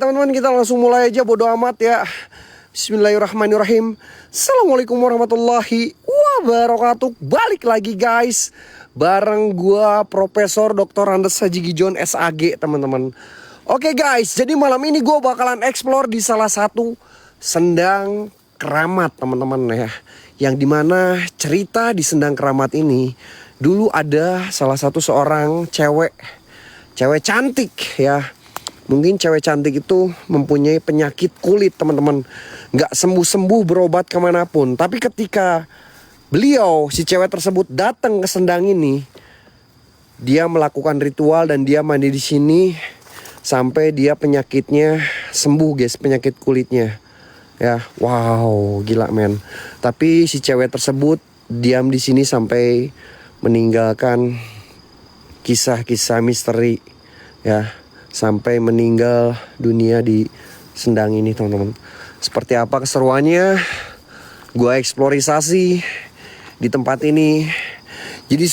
Teman-teman, kita langsung mulai aja, bodo amat ya. Bismillahirrahmanirrahim. Assalamualaikum warahmatullahi wabarakatuh. Balik lagi guys, bareng gua Profesor Dr. Andes Haji Gijon SAG, teman-teman. Oke guys, jadi malam ini gua bakalan explore di salah satu sendang keramat, teman-teman ya. Yang dimana cerita di sendang keramat ini, dulu ada salah satu seorang cewek cantik ya. Mungkin cewek cantik itu mempunyai penyakit kulit, teman-teman. Nggak sembuh-sembuh, berobat kemanapun. Tapi ketika beliau, si cewek tersebut datang ke sendang ini, dia melakukan ritual dan dia mandi di sini sampai dia penyakitnya sembuh guys, penyakit kulitnya. Ya, wow, gila men. Tapi si cewek tersebut diam di sini sampai meninggalkan kisah-kisah misteri ya, sampai meninggal dunia di sendang ini, teman-teman. Seperti apa keseruannya, gua eksplorisasi di tempat ini. Jadi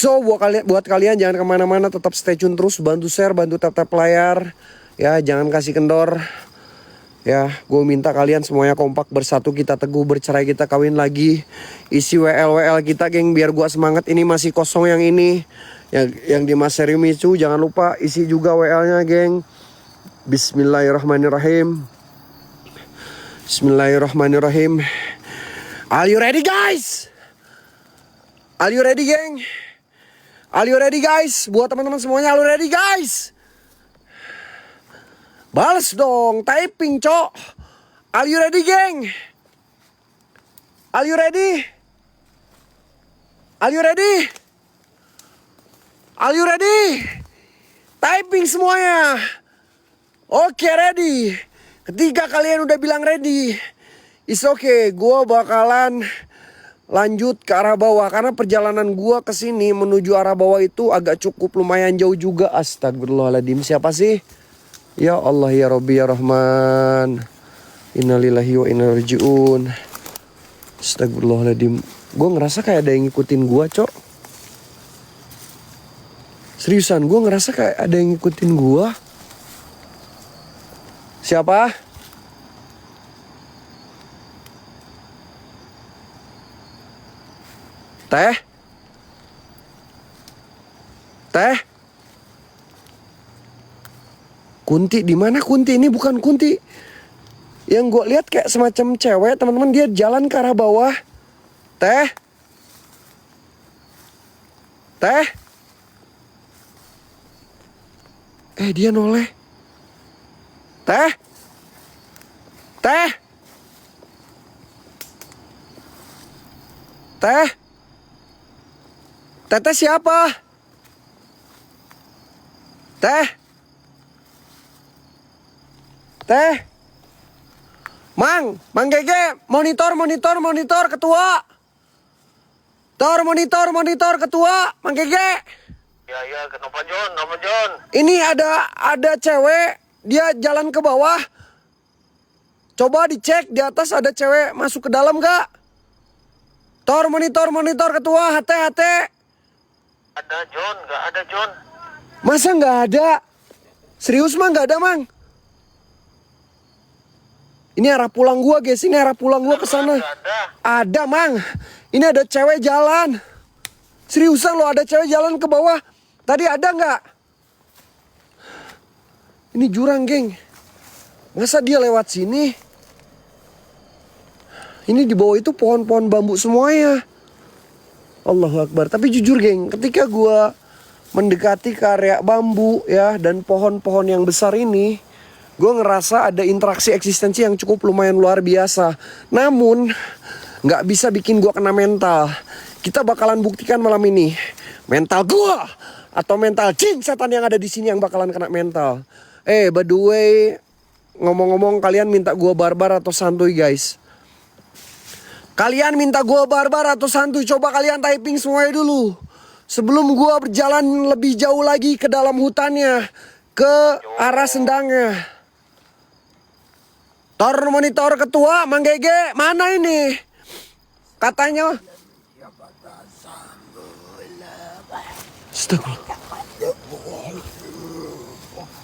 buat kalian jangan kemana-mana, tetap stay tune terus, bantu share, bantu tap-tap layar ya, jangan kasih kendor ya. Gue minta kalian semuanya kompak, bersatu kita teguh, bercerai kita kawin lagi. Isi WL kita geng, biar gua semangat. Ini masih kosong yang ini, yang di Mas Serimicu, jangan lupa isi juga WL-nya geng. Bismillahirrahmanirrahim. Bismillahirrahmanirrahim. Are you ready guys? Are you ready geng? Are you ready guys? Buat teman-teman semuanya, are you ready guys? Bales dong, typing cok. Are you ready geng? Are you ready? Are you ready? Are you ready? Typing semuanya. Oke, ready. Ketika kalian udah bilang ready, it's okay. Gue bakalan lanjut ke arah bawah. Karena perjalanan gue ke sini menuju arah bawah itu agak cukup lumayan jauh juga. Astagfirullahaladzim. Siapa sih? Ya Allah ya Rabbi ya Rahman. Innalillahi wa inna ilaihi raji'un. Astagfirullahaladzim. Gue ngerasa kayak ada yang ngikutin gue cok. Seriusan, gue ngerasa kayak ada yang ngikutin gue. Siapa? Teh? Teh? Kunti, di mana Kunti? Ini bukan Kunti. Yang gue lihat kayak semacam cewek, teman-teman, dia jalan ke arah bawah. Teh? Teh? Dia noleh. Teh? Teh? Teh? Teteh siapa? Teh? Teh? Mang Gege, monitor ketua. Monitor ketua, Mang Gege. Ya, kenapa John? Ini ada cewek, dia jalan ke bawah. Coba dicek di atas ada cewek masuk ke dalam gak? Monitor ketua, HT. Ada John, gak ada John. Masa gak ada? Serius Mang, gak ada Mang? Ini arah pulang gua guys, ini arah pulang gua ke sana. Ada Mang. Ini ada cewek jalan. Seriusan lo, ada cewek jalan ke bawah. Tadi ada nggak? Ini jurang geng. Masa dia lewat sini? Ini di bawah itu pohon-pohon bambu semuanya. Allahu Akbar. Tapi jujur geng, ketika gua mendekati ke area bambu ya dan pohon-pohon yang besar ini, gue ngerasa ada interaksi eksistensi yang cukup lumayan luar biasa. Namun nggak bisa bikin gue kena mental. Kita bakalan buktikan malam ini mental gue atau mental jin setan yang ada di sini yang bakalan kena mental. By the way, ngomong-ngomong, kalian minta gue barbar atau santuy guys? Kalian minta gue barbar atau santuy? Coba kalian typing semuanya dulu. Sebelum gue berjalan lebih jauh lagi ke dalam hutannya, ke arah sendangnya. Monitor ketua, Mang Gege, mana ini? Katanya.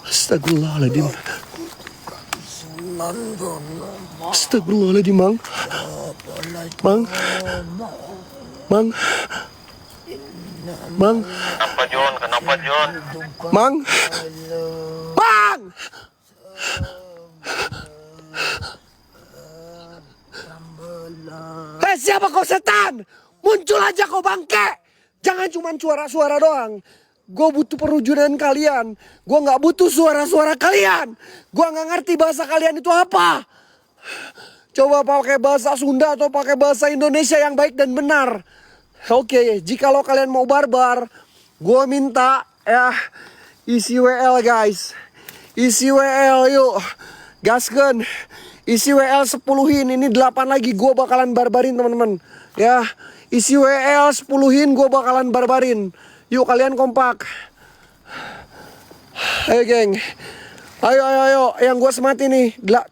Astagfirullahaladzim. Astagfirullahaladzim, Mang. Mang. Mang. Mang. Kenapa John? Kenapa John? Mang. Mang. Hei, siapa kau setan? Muncul aja kau bangke. Jangan cuma suara-suara doang. Gue butuh perwujudan kalian. Gue gak butuh suara-suara kalian. Gue gak ngerti bahasa kalian itu apa. Coba pakai bahasa Sunda atau pakai bahasa Indonesia yang baik dan benar. Oke, jikalau kalian mau barbar, gue minta ya isi WL guys. Isi WL yuk. Gaskeun. Isi WL 10-in, ini 8 lagi gue bakalan barbarin teman-teman. Ya, isi WL 10-in gue bakalan barbarin. Yuk kalian kompak. Ayo geng. Ayo. Yang gue semati nih. 8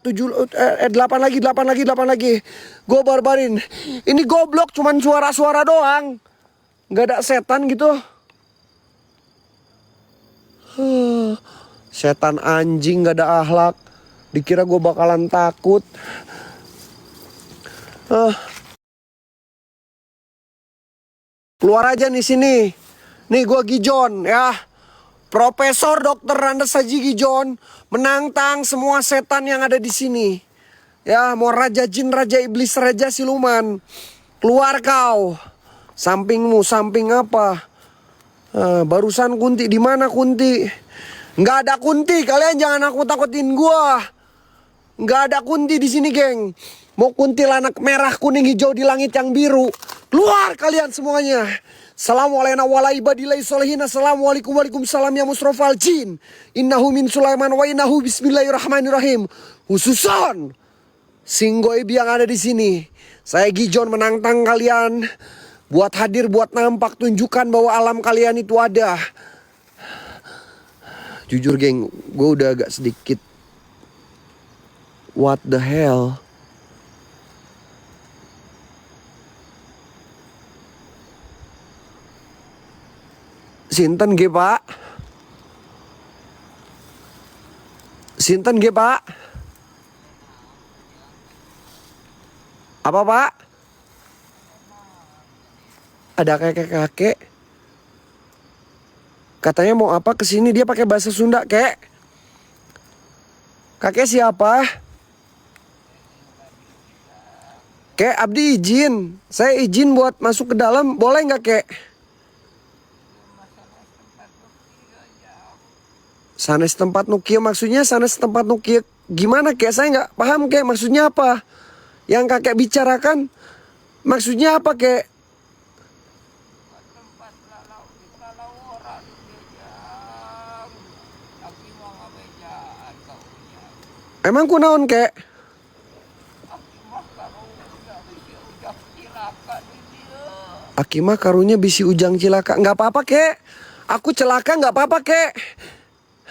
lagi. Gue barbarin. Ini goblok cuman suara-suara doang. Gak ada setan gitu. Setan anjing gak ada akhlak. Dikira gue bakalan takut. Keluar aja nih sini. Nih gue Gijon ya. Profesor Dr. Andes Haji Gijon menantang semua setan yang ada di sini. Ya, mau raja jin, raja iblis, raja siluman. Keluar kau. Sampingmu, samping apa? Barusan Kunti, di mana Kunti? Nggak ada Kunti, kalian jangan takut-takutin gua. Nggak ada Kunti di sini, geng. Mau kuntilanak merah, kuning, hijau di langit yang biru. Keluar kalian semuanya. Assalamualaikum warahmatullahi wabarakatuh. Assalamualaikum waalaikumsalam ya musrofal jin. Innahu min Sulaiman wa innahu bismillahirrahmanirrahim. Khususon Singgoib yang ada di sini. Saya Gijon menantang kalian buat hadir, buat nampak, tunjukkan bahwa alam kalian itu ada. Jujur geng, gue udah agak sedikit what the hell. Sinten ge pak? Sinten ge pak? Apa pak? Ada kakek-kakek. Katanya mau apa kesini, dia pakai bahasa Sunda kek. Kakek siapa? Kek abdi izin. Saya izin buat masuk ke dalam, boleh nggak kek? Sanes tempat nukia, maksudnya sanes tempat nukia gimana kek? Saya nggak paham kek, maksudnya apa? Yang kakek bicarakan maksudnya apa kek? Emang kunaon kek? Akimah karunya bisi ujang cilaka. Nggak apa-apa kek. Aku celaka nggak apa-apa kek.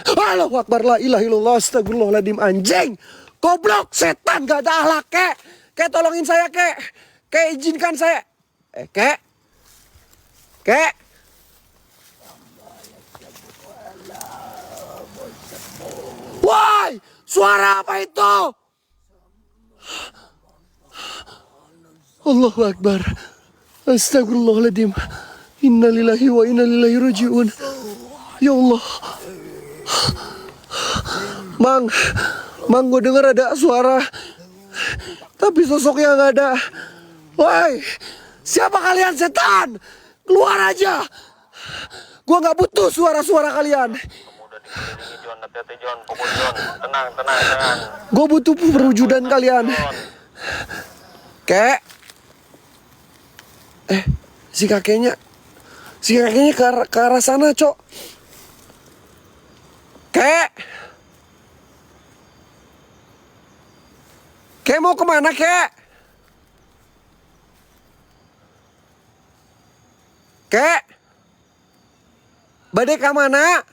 Allahu Akbar, la ilaha illallah, astagfirullahaladzim, anjing. Goblok, setan, gak ada akhlak, kek. Kek, tolongin saya, kek. Kek, izinkan saya. Kek. Kek. Woi, suara apa itu? Allahu Akbar. Astagfirullahaladzim. Innalillahi wa innalillahi raji'un. Ya Allah. Mang, gue denger ada suara, tapi sosoknya gak ada. Woi, siapa kalian setan? Keluar aja. Gue gak butuh suara-suara kalian. Udah dikelilingi John, hati-hati John, fokus John. Tenang. Gue butuh perwujudan kalian. Kek. Si kakeknya ke arah sana, cok. Kek. Kek mau kemana, kek? Kek. Badai ke mana?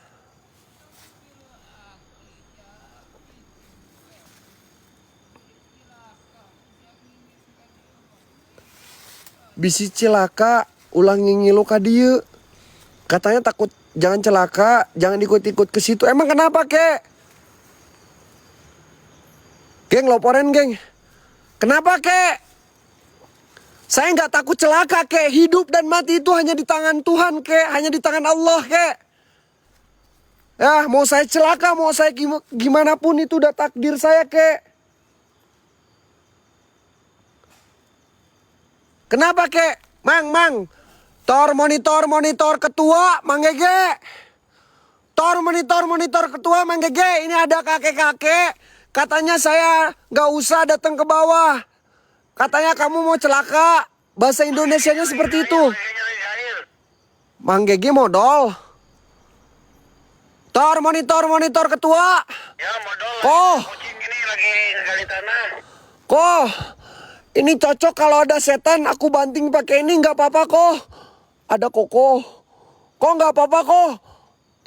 Bisi cilaka, ulang ngilu ka dieu. Katanya takut jangan celaka, jangan ikut-ikut ke situ. Emang kenapa, kek? Geng, laporan geng. Kenapa kek? Saya nggak takut celaka kek. Hidup dan mati itu hanya di tangan Tuhan kek. Hanya di tangan Allah kek. Ya, mau saya celaka, mau saya gimana pun itu udah takdir saya kek. Kenapa kek? Mang. Tor monitor ketua, Mang Gege. Tor monitor ketua, Mang Gege. Ini ada kakek-kakek. Katanya saya nggak usah datang ke bawah. Katanya kamu mau celaka. Bahasa Indonesianya seperti itu. Mang Gege modal. Tor monitor ketua. Ya modal. Oh. Kucing ini lagi gali tanah. Kok ini cocok kalau ada setan aku banting pakai ini nggak apa-apa kok. Ada Koko. Kok nggak apa-apa kok.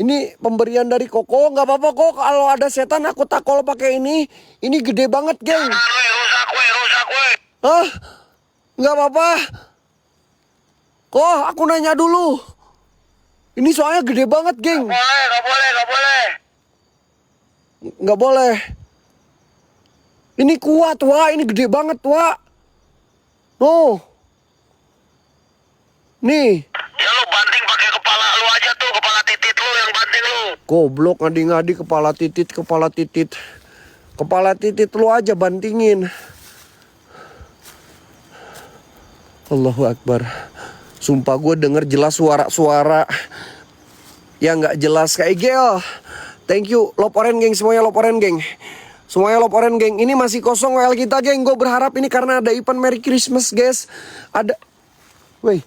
Ini pemberian dari Koko nggak apa-apa kok kalau ada setan aku takol pakai ini. Ini gede banget geng. Rusak we. Hah? Nggak apa-apa. Kok aku nanya dulu. Ini soalnya gede banget geng. Nggak boleh. Nggak boleh. Ini kuat wah, ini gede banget wah. Oh. Nih. Ya lu banting pakai kepala lu aja tuh, kepala titit lu yang banting lu. Goblok ngadi-ngadi kepala titit. Kepala titit lu aja bantingin. Allahu Akbar. Sumpah gue denger jelas suara-suara yang gak jelas kayak gel. Thank you. Loporen geng, semuanya loporen geng. Semuanya loporen geng. Ini masih kosong WL kita geng. Gue berharap ini karena ada event Merry Christmas guys. Ada. Woi.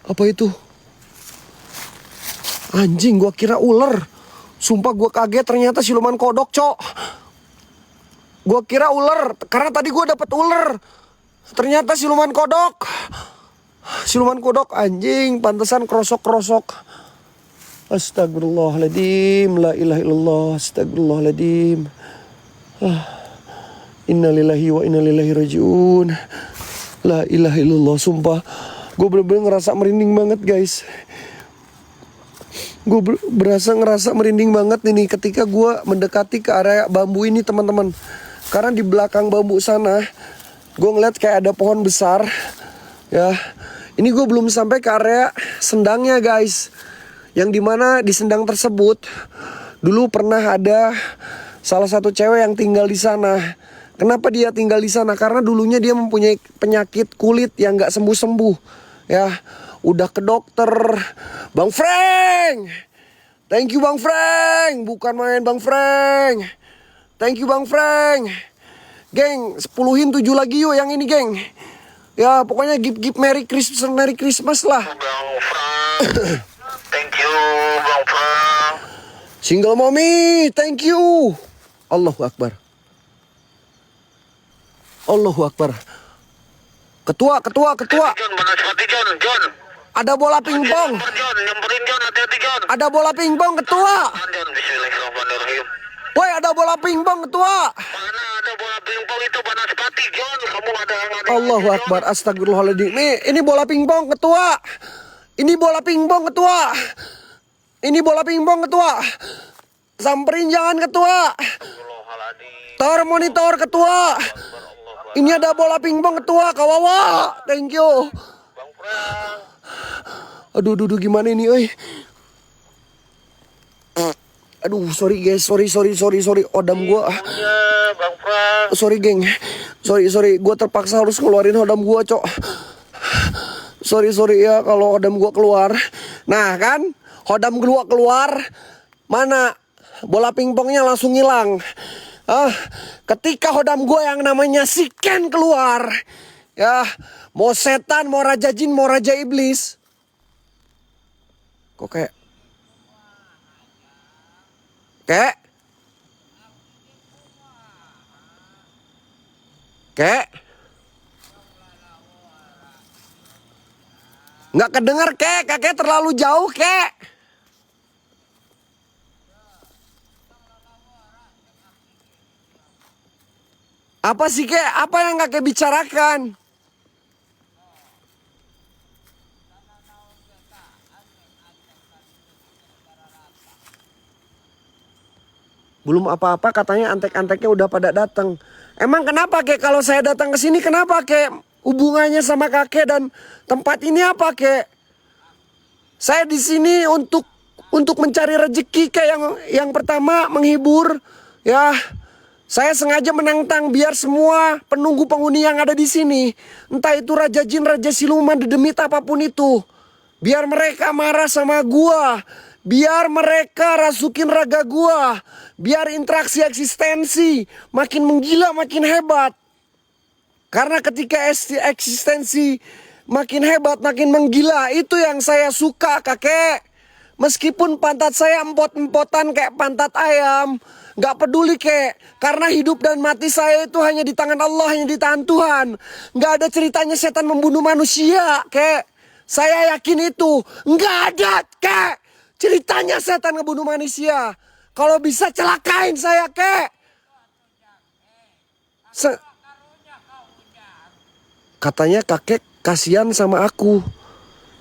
Apa itu? Anjing, gua kira ular. Sumpah gua kaget ternyata siluman kodok, cok. Gua kira ular karena tadi gua dapet ular. Ternyata siluman kodok. Siluman kodok anjing, pantesan krosok-krosok. Astagfirullahaladzim, la ilaha illallah, astagfirullahaladzim. Innalillahi wa innalillahi rajiun. La ilaha illallah, sumpah. Gue bener-bener ngerasa merinding banget guys. Gue ngerasa merinding banget ini ketika gue mendekati ke area bambu ini teman-teman. Karena di belakang bambu sana gue ngeliat kayak ada pohon besar. Ya, ini gue belum sampai ke area sendangnya guys. Yang dimana di sendang tersebut dulu pernah ada salah satu cewek yang tinggal di sana. Kenapa dia tinggal di sana? Karena dulunya dia mempunyai penyakit kulit yang gak sembuh-sembuh. Ya, udah ke dokter. Bang Frank. Thank you Bang Frank. Bukan main Bang Frank. Thank you Bang Frank. Geng, 10-in 7 lagi yuk yang ini geng. Ya, pokoknya give Merry Christmas lah. Bang Frank. Thank you Bang Frank. Single mommy, thank you. Allahu Akbar. Allahu Akbar. Ketua. John, mana sepati John. Ada bola pingpong. Nyamperin John, hati-hati John. Ada bola pingpong ketua. John, bismillahirrahmanirrahim. Woi, ada bola pingpong ketua. Mana ada bola pingpong itu, mana sepati John. Kamu ada Allahu Akbar, astagfirullahaladzim. Ini bola pingpong ketua. Ini bola pingpong ketua. Ini bola pingpong ketua. Samperin jangan ketua. Tor monitor ketua. Ini ada bola pingpong ketua, kawawa. Thank you. Bang Frank. Aduh, gimana ini, oi? Aduh, sorry guys, sorry. Odam gua. Ya, Bang Frank. Sorry geng. Sorry. Gua terpaksa harus ngeluarin hodam gua, cok. Sorry ya kalau hodam gua keluar. Nah, kan? Hodam gua keluar. Mana bola pingpongnya langsung hilang. Ketika hodam gue yang namanya si Ken keluar, ya, mau setan, mau raja jin, mau raja iblis, kok kayak nggak kedenger kakek terlalu jauh kek. Apa sih kek? Apa yang kakek bicarakan? Belum apa-apa katanya antek-anteknya udah pada datang. Emang kenapa kek kalau saya datang ke sini kenapa kek? Hubungannya sama kakek dan tempat ini apa kek? Saya di sini untuk mencari rezeki kek, yang pertama menghibur ya. Saya sengaja menantang biar semua penunggu penghuni yang ada di sini, entah itu raja jin, raja siluman, dedemit apapun itu, biar mereka marah sama gua, biar mereka rasukin raga gua, biar interaksi eksistensi makin menggila, makin hebat. Karena ketika eksistensi makin hebat, makin menggila, itu yang saya suka kakek. Meskipun pantat saya empot-empotan kayak pantat ayam, gak peduli kek. Karena hidup dan mati saya itu hanya di tangan Allah, hanya di tangan Tuhan. Gak ada ceritanya setan membunuh manusia kek. Saya yakin itu. Gak ada kek ceritanya setan ngebunuh manusia. Kalau bisa celakain saya kek. Katanya kakek kasihan sama aku.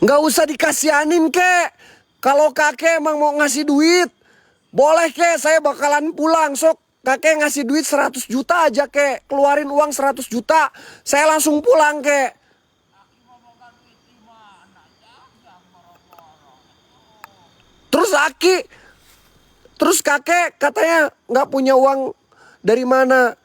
Gak usah dikasihanin kek. Kalau kakek emang mau ngasih duit, boleh kek, saya bakalan pulang. Sok kakek ngasih duit 100 juta aja kek. Keluarin uang 100 juta, saya langsung pulang kek. Terus kakek katanya nggak punya uang dari mana.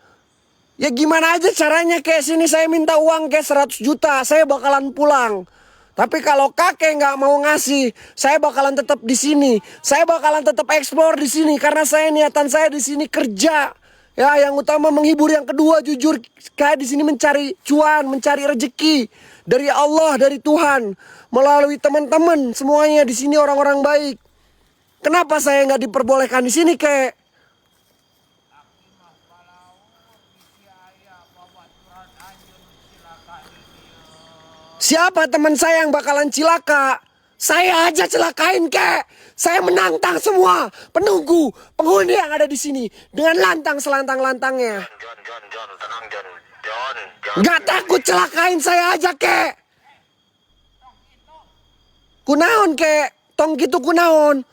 Ya gimana aja caranya kek, sini saya minta uang kek 100 juta, saya bakalan pulang. Tapi kalau kakek nggak mau ngasih, saya bakalan tetap di sini. Saya bakalan tetap eksplor di sini karena niatan saya di sini kerja. Ya, yang utama menghibur, yang kedua jujur kayak di sini mencari cuan, mencari rezeki dari Allah, dari Tuhan, melalui teman-teman semuanya di sini orang-orang baik. Kenapa saya nggak diperbolehkan di sini, kek? Siapa teman saya yang bakalan cilaka? Saya aja celakain kek. Saya menantang semua penunggu, penghuni yang ada di sini dengan lantang selantang-lantangnya. John, tenang John. John. Gak takut celakain saya aja kek. Kunaon kek? Tong gitu kunaon?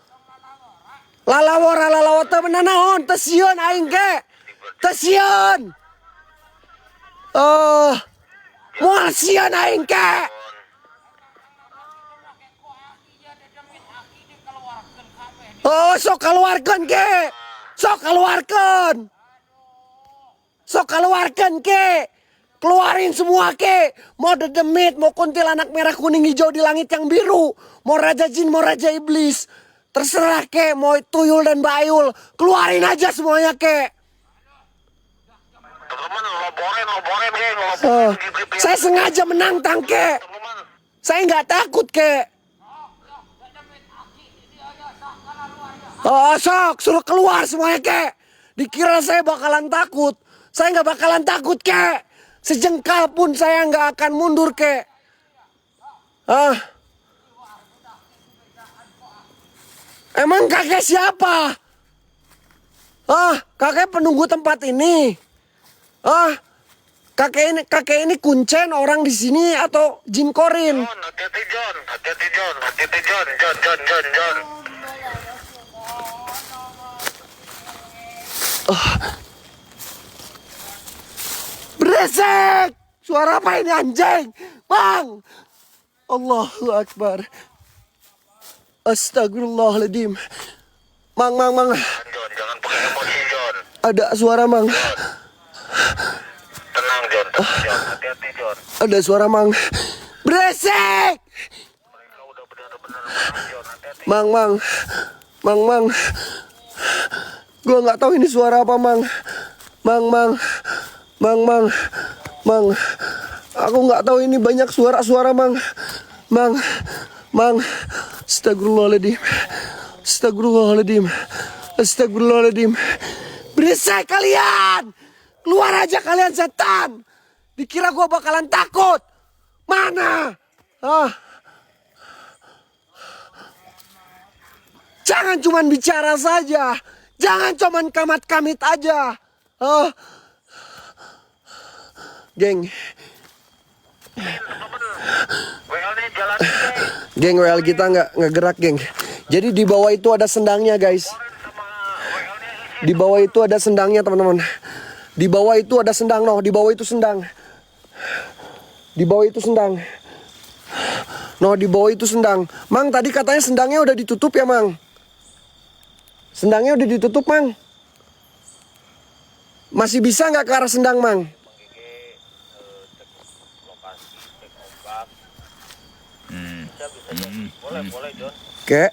Lalawora temenan naon? Tesion aing kek. Tesion. Moal sion aing kek. Oh, sok keluarkan ke. Sok keluarkan. Sok keluarkan ke. Keluarin semua ke. Mau dedemit, mau kuntilanak merah kuning hijau di langit yang biru. Mau raja jin, mau raja iblis. Terserah ke, mau tuyul dan bayul. Keluarin aja semuanya ke. Saya sengaja menantang ke. Saya nggak takut ke. Oh, sok, suruh keluar semuanya, kek. Dikira saya bakalan takut. Saya nggak bakalan takut, kek. Sejengkal pun saya nggak akan mundur, kek. Emang kakek siapa? Kakek penunggu tempat ini. Kakek ini kuncen orang di sini atau jin korin? Hati-hati John. Beresek! Suara apa ini anjing? Bang! Allahu Akbar. Astagfirullahaladzim. Mang. John, jangan pakai emosi John. Ada suara mang. Tenang John. Hati-hati John. Ada suara mang. Beresek! Mereka udah benar-benar John. Hati-hati. Mang. Gua nggak tahu ini suara apa mang. Mang. Aku nggak tahu ini banyak suara mang. Astagfirullahaladzim. Berisik kalian. Keluar aja kalian setan. Dikira gua bakalan takut. Mana? Jangan cuman bicara saja. Jangan cuman kamat-kamit aja. Geng. Geng, WL kita nggak gerak, geng. Jadi di bawah itu ada sendangnya, guys. Di bawah itu ada sendangnya teman-teman. Di bawah itu ada sendang noh. Di bawah itu sendang. Di bawah itu sendang. Noh, di bawah itu sendang. Mang, tadi katanya sendangnya udah ditutup ya, Mang? Sendangnya udah ditutup, Mang. Masih bisa nggak ke arah sendang, Mang? Menggigi cek lokasi, cek ombak. Bisa Jon. Boleh Jon. Oke.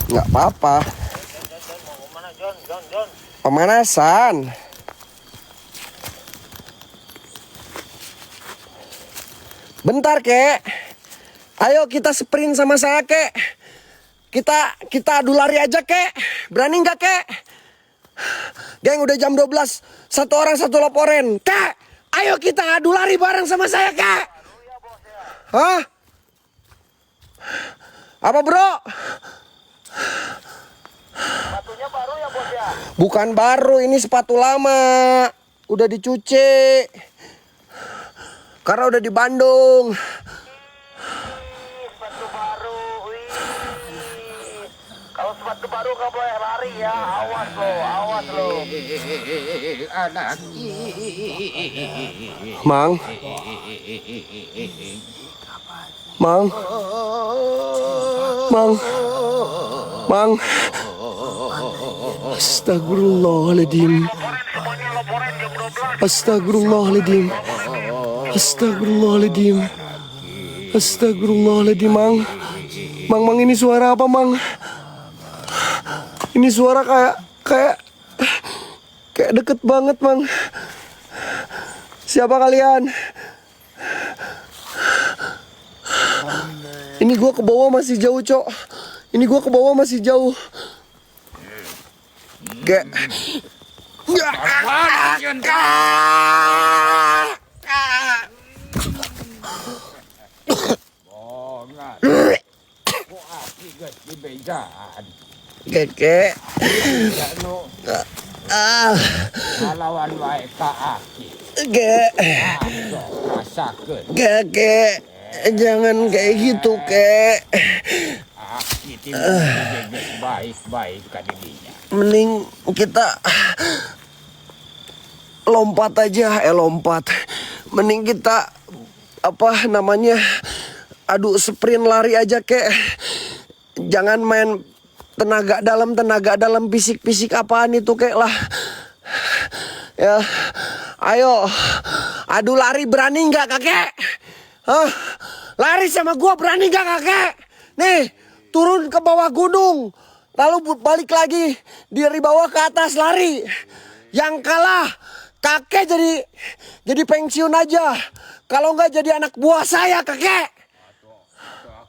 Nggak apa-apa. Jon, mau kemana Jon? Pemanasan. Bentar, Kek. Ayo kita sprint sama saya, Kek. Kita adu lari aja, Kek. Berani nggak, Kek? Geng, udah jam 12. Satu orang satu laporan. Kek, ayo kita adu lari bareng sama saya, Kek. Hah? Apa, bro? Sepatunya baru ya bos ya? Bukan baru, ini sepatu lama. Udah dicuci. Karena udah di Bandung. Sepatu baru, wih. Kalau sepatu baru nggak boleh lari ya, awas lo. Anak Mang. Mang. Mang. Mang. Astagfirullahaladzim. Astagfirullahaladzim. Astagfirullahaladzim. Astagfirullahaladzim, Mang. Mang, ini suara apa, Mang? Ini suara kayak deket banget, Mang. Siapa kalian? Ini gua ke bawah masih jauh, Cok. Ini gua ke bawah masih jauh. Kayak Kek. lawan wae ka aki. Kek. Masakeun Kek. Jangan kayak gitu, Kek. aki tiba baik-baik ka didinya. Mending kita lompat aja, lompat. Mending kita adu sprint lari aja, Kek. Jangan main tenaga dalam fisik apaan itu, Kek lah. Ya, ayo adu lari, berani nggak, Kakek? Hah? Lari sama gua, berani nggak, Kakek? Nih, turun ke bawah gunung, lalu balik lagi dari bawah ke atas lari. Yang kalah kakek jadi pensiun aja. Kalau nggak jadi anak buah saya, Kakek.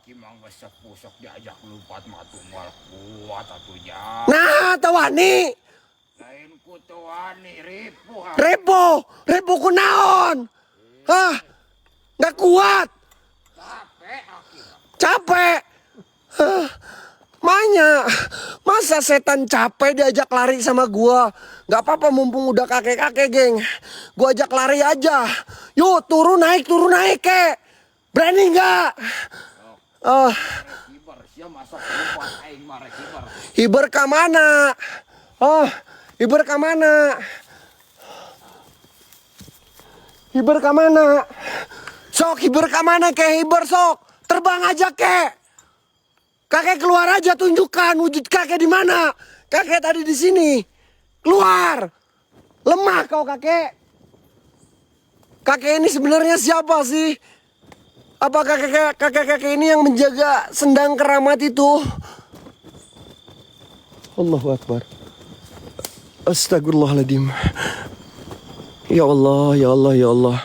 Aki mah geus sepusok diajak lupat matu mal kuat atunya. Nah, tawani. Lain ku tuani ripuh. Repo kunaon? Hah? Nggak kuat. Capek aki. Capek. Masa setan capek diajak lari sama gua? Gak apa-apa, mumpung udah kakek-kakek, geng. Gua ajak lari aja. Yuk, turun naik, Kek. Berani nggak? Hibar sia masak lupat aing mah hibar. Hiber ka mana? Hiber ka mana? Hiber ka mana? Sok, hiber ka mana, Kek? Hiber sok. Terbang aja, Kek. Kakek keluar aja, tunjukkan wujud kakek di mana. Kakek tadi di sini. Keluar. Lemah kau, Kakek. Kakek ini sebenarnya siapa sih? Apa kakek ini yang menjaga sendang keramat itu? Allahu Akbar. Astagfirullahaladzim. Ya Allah, ya Allah, ya Allah.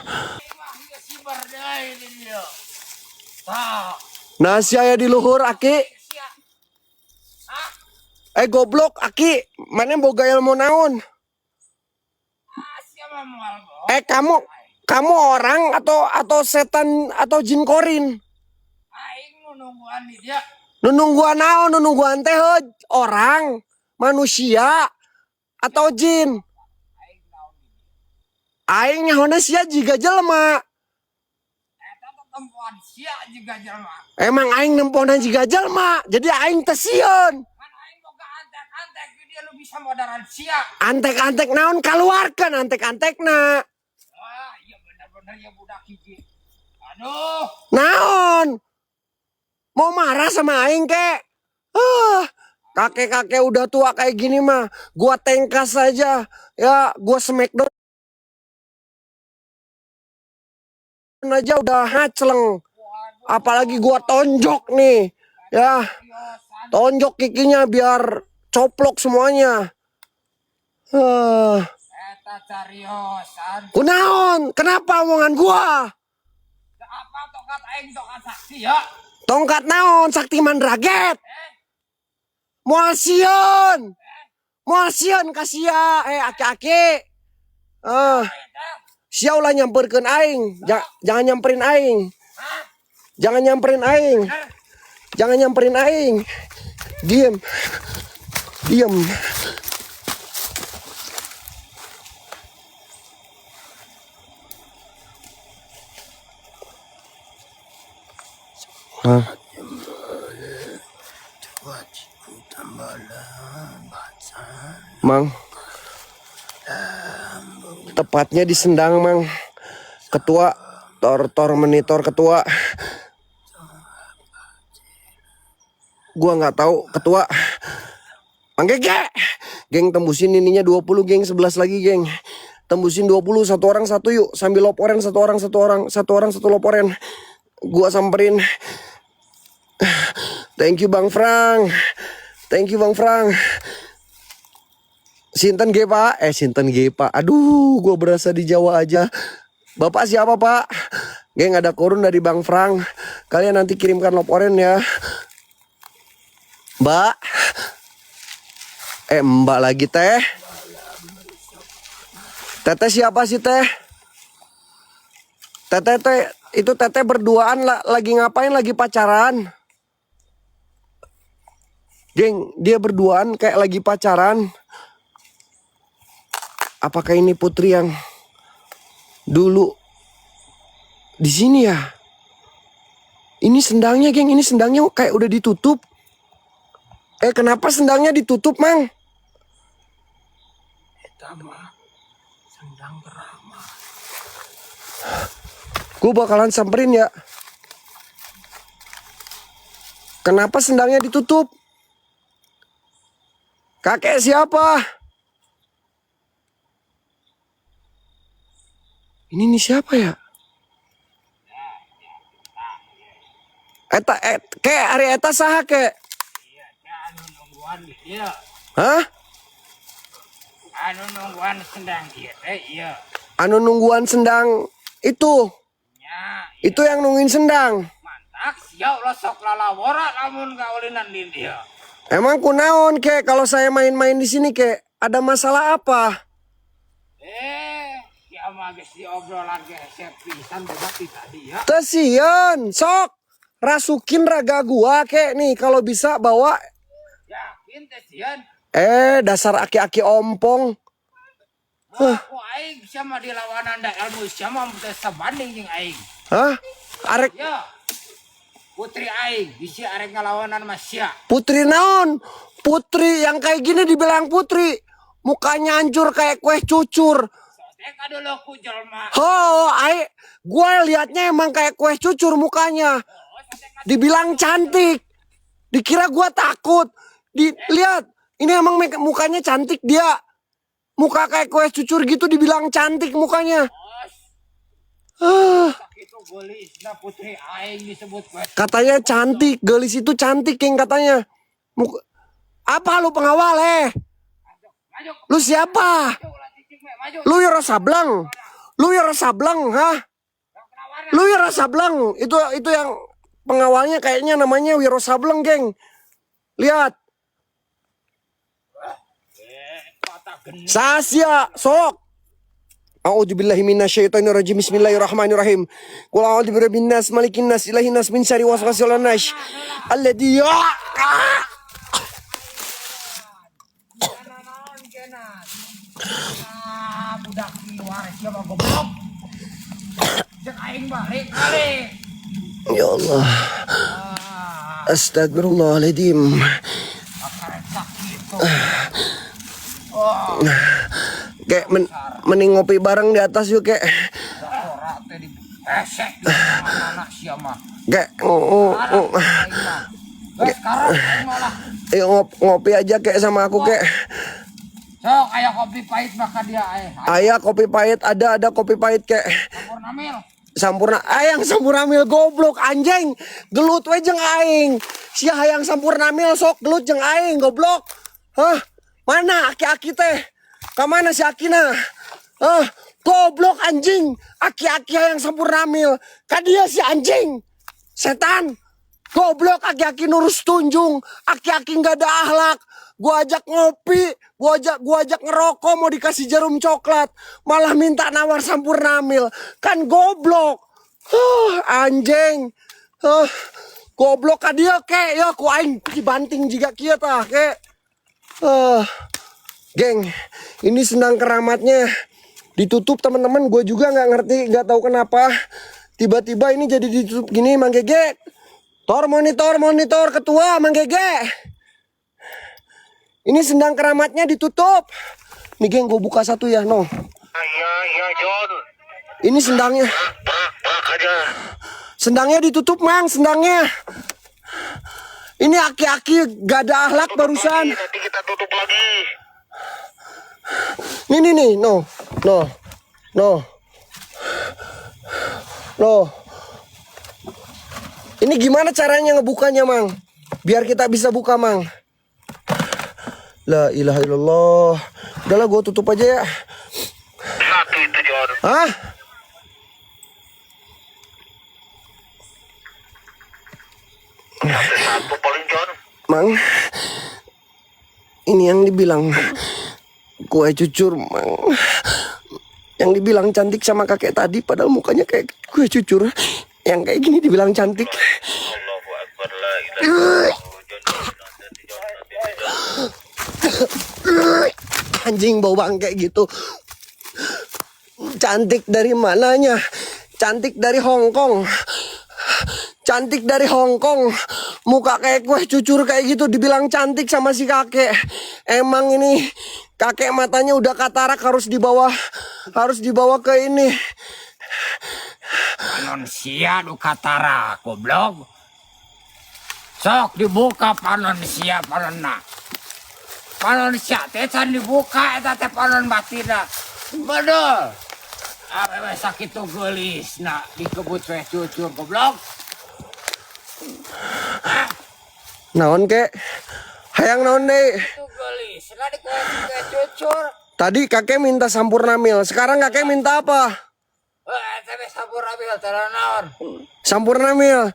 Nah, saya di luhur, Aki. Goblok, Aki. Mana boga ilmu naon? Kamu orang atau setan atau jin korin? Aing nungguan di dia. Nungguan naon? Nungguan teh orang, manusia atau jin? Aing nyahoana sia jiga jelema. tempuan sia juga jelma. Emang aing nemponan jiga jalma, jadi aing teh sieun. Kan aing boga antek-antek dia lu bisa modaran sia. Antek-antek naon kaluarkan antek-antekna. Wah, iya bener-bener ya budak hiji. Aduh, Naon? Mau marah sama aing kek? Kakek-kakek udah tua kayak gini mah, gua tengkas saja. Ya, gua smackdown aja udah ngacleng. Apalagi gua tonjok nih. Ya, seriosan. tonjok kikinya biar coplok semuanya. Eta cariosan. Kunaon? Kenapa omongan gua? Apa tongkat aing tongkat saksi ya? Tongkat naon? Sakti Mandraget. Moal sieun. Moal sieun ka sia. Aki-aki. Sia ulah nyamperkeun aing. Jangan nyamperin aing. Jangan nyamperin aing. Jangan nyamperin aing. Diem. Diem. Mang, tepatnya di Sendang, Mang. Ketua, tor monitor ketua. Gua nggak tahu ketua. Mang Gege, geng tembusin ininya 20, geng 11 lagi, geng. Tembusin 20, satu orang satu yuk, sambil loporen satu orang satu loporen. Gua samperin. Thank you Bang Frank. Thank you Bang Frank. Sinten G Pak? Sinten G Pak. Aduh, gue berasa di Jawa aja. Bapak siapa Pak? Geng ada korun dari Bang Frank. Kalian nanti kirimkan loporen ya. Mbak. Mbak lagi teh. Teteh siapa sih teh? Teteh itu teteh berduaan lagi ngapain? Lagi pacaran. Geng, dia berduaan kayak lagi pacaran. Apakah ini Putri yang dulu di sini ya? Ini sendangnya, geng. Ini sendangnya kayak udah ditutup. Kenapa sendangnya ditutup, Mang? Sendang Brahma. Gue bakalan samperin ya. Kenapa sendangnya ditutup? Kakek siapa? Ini nih siapa ya? Kayak hari eta saha kek? Iya, anu nungguan iya. Hah? Anu nungguan sendang ieu teh iya. Anu nungguan sendang itu. Nya, Itu yang nungguin sendang. mantak sia ulah sok lalawara lamun kaulinan di dia. Emang kunaon kek kalau saya main-main di sini kek? Ada masalah apa? Ya mah geus diobrolan geser pisan berarti tadi ya. Tesieun, sok rasukin raga gua kek nih kalau bisa bawa. Yakin teh sieun. Dasar aki-aki ompong. Aku aing sama di lawanan da ilmu sama teh sabanding jeung aing. Hah? Arek Ya. Putri aing bisi arek ngalawanan mah sia. Putri naon? Putri yang kayak gini dibilang putri. Mukanya hancur kayak kue cucur. Soalnya kadulu ku jelma. Gua liatnya emang kayak kue cucur mukanya. Dibilang cantik. Dikira gua takut. Lihat, ini emang mukanya cantik dia. Muka kayak kue cucur gitu dibilang cantik mukanya. Itu gelisna putri aing disebut kue. Katanya cantik, gelis itu cantik yang katanya. Apa lu pengawal Maju. Lu siapa? Maju. Lu Wiro Sableng. Lu Wiro Sableng, hah? Lu Wiro Sableng. Itu yang pengawalnya kayaknya namanya Wiro Sableng, geng. Lihat. Sasya, sok. A'udzubillahi minasyaitonirrajim. Bismillahirrahmanirrahim. Qul a'udzu birabbin nas, malikin nas, ilahin nas, min syarri waswasil khannas. Alladzi budak luar siapa goblok. Cek aing balik. Ya Allah. Astagfirullahaladzim. Kayak mending ngopi bareng di atas yuk kek. Kayak ngopi aja kek sama aku kek. So kayak kopi pahit maka dia Ayah kopi pahit ada kopi pahit kek. Sampurna mil. Sampurna ayang sampurna mil goblok anjing. Gelut we jeung aing. Si hayang sampurna mil sok gelut jeung aing goblok. Hah? Mana aki-aki teh? Ka mana si Akina? Hah? Goblok anjing. Aki-aki hayang sampurna mil. Ka dia si anjing. Setan. Goblok aki-aki nurus tunjung. Aki-aki enggak ada akhlak. Gua ajak ngopi, gua ajak ngerokok, mau dikasih jarum coklat, malah minta nawar sampurna mil. Kan goblok. Anjing. Goblok ka dia ke, ya ku aing dibanting juga kieu tah ke. Geng, ini sendang keramatnya ditutup teman-teman, gue juga nggak ngerti, nggak tahu kenapa tiba-tiba ini jadi ditutup gini, Mang Gege. Monitor ketua Mang Gege. Ini sendang keramatnya ditutup. Nih geng, gue buka satu ya, no. Iya, John. Ini sendangnya. Aja. Sendangnya ditutup, Mang, sendangnya. Ini aki-aki gak ada akhlak barusan. Nanti kita tutup lagi. Nih, no. Ini gimana caranya ngebukanya, Mang? Biar kita bisa buka, Mang. La ilaha illallah. Udahlah, gue tutup aja ya. Satu itu, John. Hah? Satu paling, John. Mang, ini yang dibilang kue cucur, Mang. Yang dibilang cantik sama kakek tadi, padahal mukanya kayak kue cucur. Yang kayak gini dibilang cantik. Allahu Akbar, la ilaha illallah. Anjing bau bangke gitu. Cantik dari mananya? Cantik dari Hong Kong. Cantik dari Hong Kong. Muka kayak kue cucur kayak gitu dibilang cantik sama si kakek. Emang ini kakek matanya udah katarak, harus dibawa ke ini. Panonsia du katara goblok. Sok dibuka panonsia panonna. Panonsia teh can dibuka eta teh panon batina. Bener. Awewe sakitu geulisna dikebut we cucur goblok. Naon kek? Hayang naon deh? Itu geulisna dikebut cucur. Tadi kakek minta sampurna mil, sekarang kakek minta apa? Tapi sampurna mil tara naon? Sampurna mil.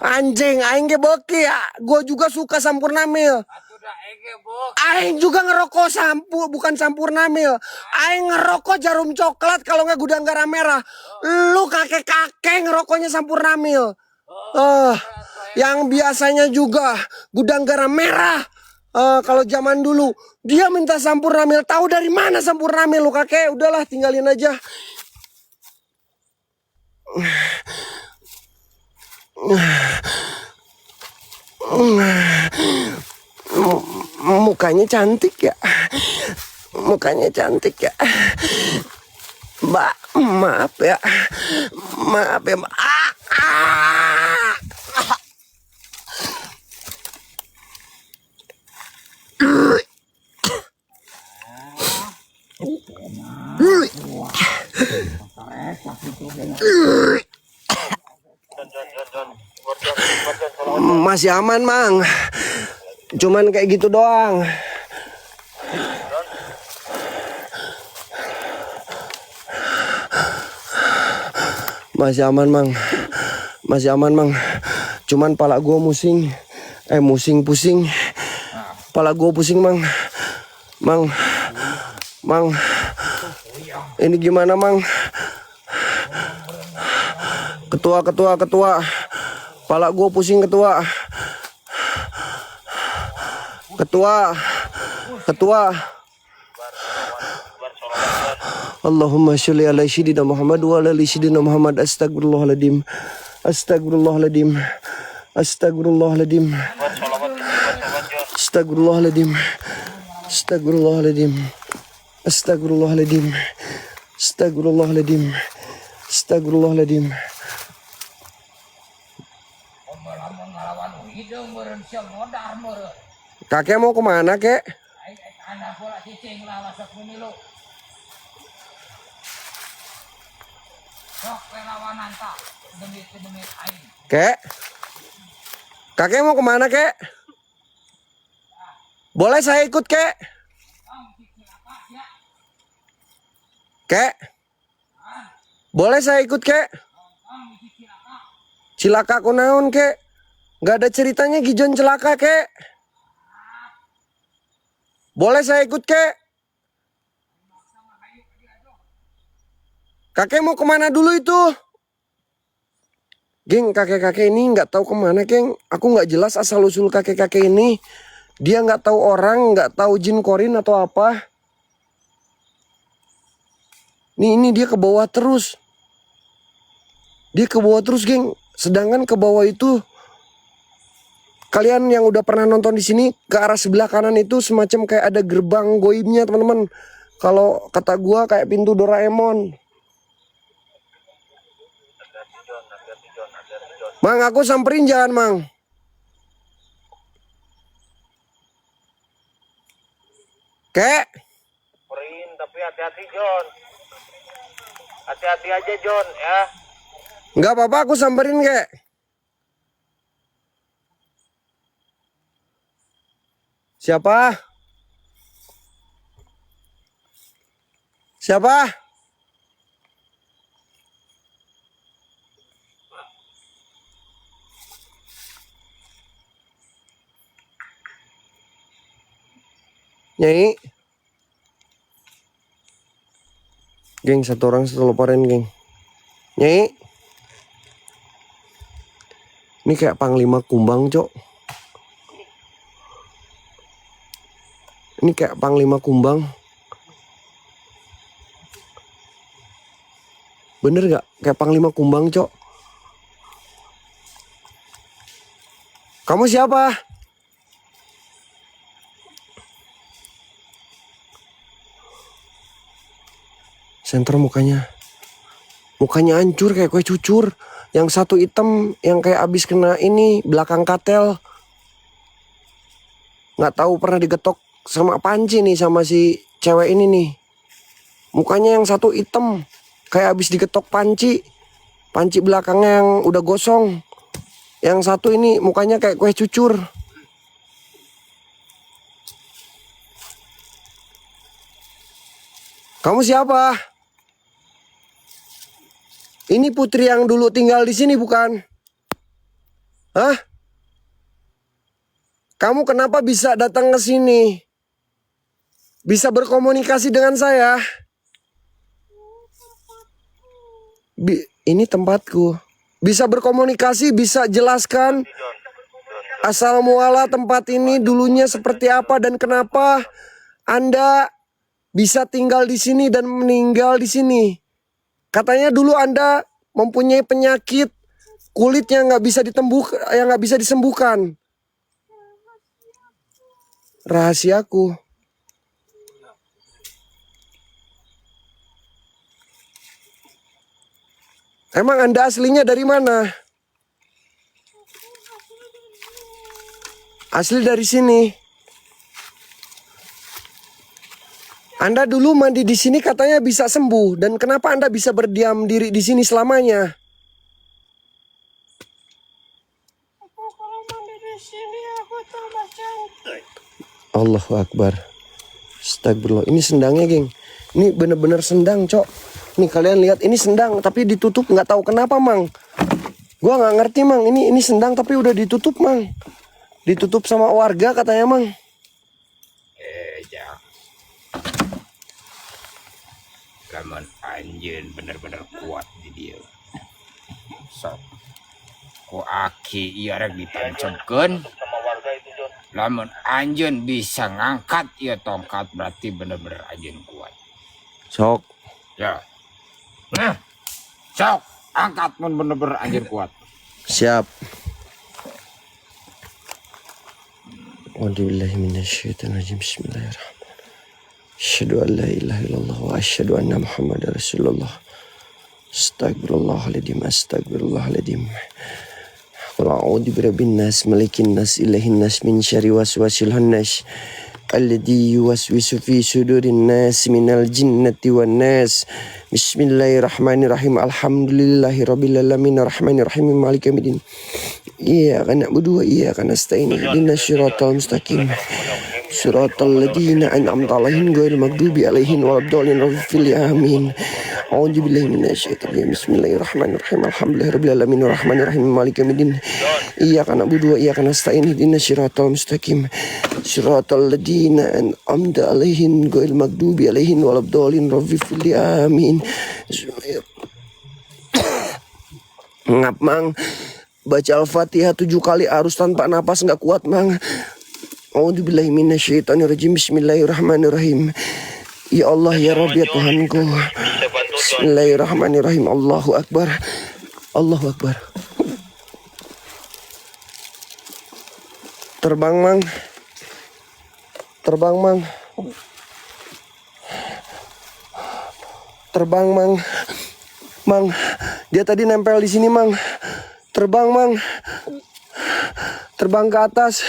Anjing, aing ge beuki ya. Gua juga suka sampurna mil. Atuh da ege bok. Aing juga ngerokok bukan sampurna mil. Aing ngerokok jarum coklat, kalau nggak gudang garam merah. Lu kakek-kakek ngerokoknya sampurna mil. Yang biasanya juga gudang garam merah. Kalau zaman dulu dia minta sampurna mil. Tahu dari mana sampurna mil lu kakek? Udahlah, tinggalin aja. Mukanya cantik ya. Mukanya cantik ya. Mbak, maaf ya. Maaf ya, Mbak. Masih aman, Mang. Cuman kayak gitu doang. Masih aman, Mang. Masih aman, Mang. Cuman pala gua pusing. Pusing. Pala gua pusing, Mang. Mang. Ini gimana, Mang? Ketua. Pala gue pusing, Ketua. Allahumma sholli ala sayyidina Muhammad wa ala ali sayyidina Muhammad. Astagfirullahaladzim. Astagfirullahaladzim. Astagfirullahaladzim. Astagfirullahaladzim. Astagfirullahaladzim. Astagfirullahaladzim. Astagfirullahaladzim. Astagfirullahaladzim. Kakek mau kemana, kek? Kek? Kakek mau kemana, kek? Boleh saya ikut, kek? Kek? Boleh saya ikut, kek? Cilaka kunaon, kek? Gak ada ceritanya Gijon celaka, kek? Boleh saya ikut, kek? Kakek mau kemana dulu itu? Geng, kakek-kakek ini nggak tahu kemana, geng. Aku nggak jelas asal-usul kakek-kakek ini. Dia nggak tahu orang, nggak tahu jin korin atau apa. Ini dia ke bawah terus. Dia ke bawah terus, geng. Sedangkan ke bawah itu, kalian yang udah pernah nonton di sini, ke arah sebelah kanan itu semacam kayak ada gerbang goibnya, teman-teman. Kalau kata gua kayak pintu Doraemon. Mang, aku samperin jangan, Mang. Kek? Samperin, tapi hati-hati, John. Hati-hati aja, John, ya. Nggak apa-apa, aku samperin, kek. Siapa? Siapa? Nyai. Geng, satu orang satu leparin, geng. Nyai. Ini kayak Panglima Kumbang, Cok. Ini kayak Panglima Kumbang. Bener gak? Kayak Panglima Kumbang, Cok. Kamu siapa? Center mukanya. Mukanya hancur kayak kue cucur. Yang satu hitam, yang kayak abis kena ini, belakang katel. Nggak tahu pernah digetok sama panci nih sama si cewek ini nih. Mukanya yang satu hitam, kayak abis digetok panci. Panci belakangnya yang udah gosong. Yang satu ini mukanya kayak kue cucur. Kamu siapa? Ini putri yang dulu tinggal di sini bukan? Hah? Kamu kenapa bisa datang ke sini? Bisa berkomunikasi dengan saya? Ini tempatku. Bisa berkomunikasi, bisa jelaskan asal muala tempat ini dulunya seperti apa dan kenapa Anda bisa tinggal di sini dan meninggal di sini. Katanya dulu Anda mempunyai penyakit kulit yang nggak bisa disembuhkan. Rahasiaku. Emang Anda aslinya dari mana? Asli dari sini. Anda dulu mandi di sini katanya bisa sembuh, dan kenapa Anda bisa berdiam diri di sini selamanya? Aku kalau mandi di sini aku tambah cantik. Allahu Akbar. Astagfirullah. Ini sendangnya, geng. Ini bener-bener sendang, Cok. Nih kalian lihat, ini sendang tapi ditutup, nggak tahu kenapa, Mang. Gua nggak ngerti, Mang. Ini sendang tapi udah ditutup, Mang. Ditutup sama warga katanya, Mang. Jak. Lamun anjeun bener-bener kuat di dia. Sok. Ku aki ieu rek ditancapkeun. Sama warga itu, John. Lamun anjeun bisa ngangkat ieu tongkat berarti bener-bener anjeun kuat. Sok. Ya. Nah. Sok, angkat mun bener-bener anjeun kuat. Siap. A'udzubillahi minasyaitonirrajim. Bismillahirrahmanirrahim. Asyhadu an la ilaha illallah wa asyhadu anna Muhammadar Rasulullah. Astagfirullahaladzim, astagfirullahaladzim. Qul a'udzu birabbin nas, malikin nas, ilahin nas, min syarri waswasil khannas, alladzi yuwaswisu fi sudurin nas minal jinnati wan nas. Bismillahirrahmanirrahim. Alhamdulillahirabbil alamin, arrahmanir rahim, maliki yaumiddin. Iyyaka na'budu wa iyyaka nasta'in. Ihdinas siratal mustaqim. Siratal ladzina an'amta 'alaihim ghairil maghdubi 'alaihim waladdallin. Amin. A'udzubillahi minasyaitonir rajim. Bismillahirrahmanirrahim. Alhamdulillahirabbil alamin, arrahmanir rahim, maliki yaumiddin. Iyyaka na'budu wa iyyaka nasta'in. Ihdinas siratal mustaqim. Siratal ladzina an'amta 'alaihim ghairil maghdubi alaihim waladdallin. Amin. Ngap mang, baca Al-Fatihah 7 kali harus tanpa napas, nggak kuat mang. A'udzubillahi minasyaitonirrajim. Bismillahirrahmanirrahim. Ya Allah ya Rabbi ya Tuhanku. Bismillahirrahmanirrahim. Allahu Akbar. Allahu Akbar. Terbang mang. Terbang mang. Terbang mang. Mang, dia tadi nempel di sini mang. Terbang mang. Terbang ke atas.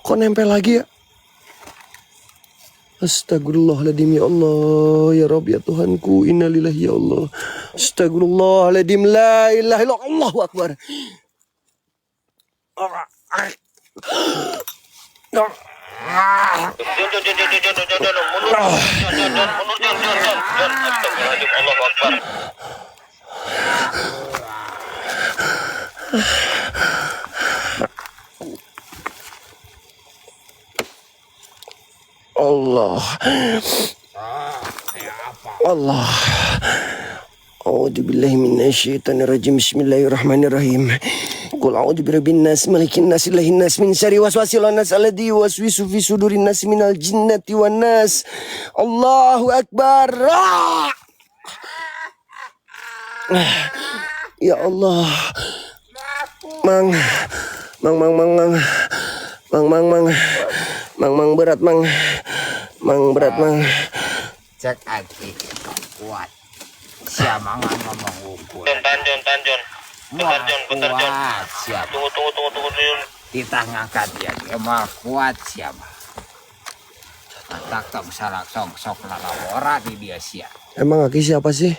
Kok nempel lagi ya? Astagfirullahaladzim ya Allah ya Rabbi ya Tuhanku, innalillahi ya Allah. Astagfirullahaladzim, la ilaha illallah, Allahu Akbar. Allah. Allah. A'udzubillahi minasyaitonirrajim. Bismillahirrahmanirrahim. Qul a'udzu birabbin nas, malikin nas, ilahin nas, min syarri waswasil khannas, alladzi yuwaswisu fi sudurin nas minal jinnati wan nas. Allahu Akbar. Ya Allah. Mang. Mang berat mang. Mang berat mang. Cek aki kuat. Siapa ngomong ukur. Tanjon. Bentar, Jon. Siapa? Tunggu. Kita ngangkat dia. Dia mah kuat siapa? Tak tong salah sok lalawara di dia siapa? Emang Aki siapa sih?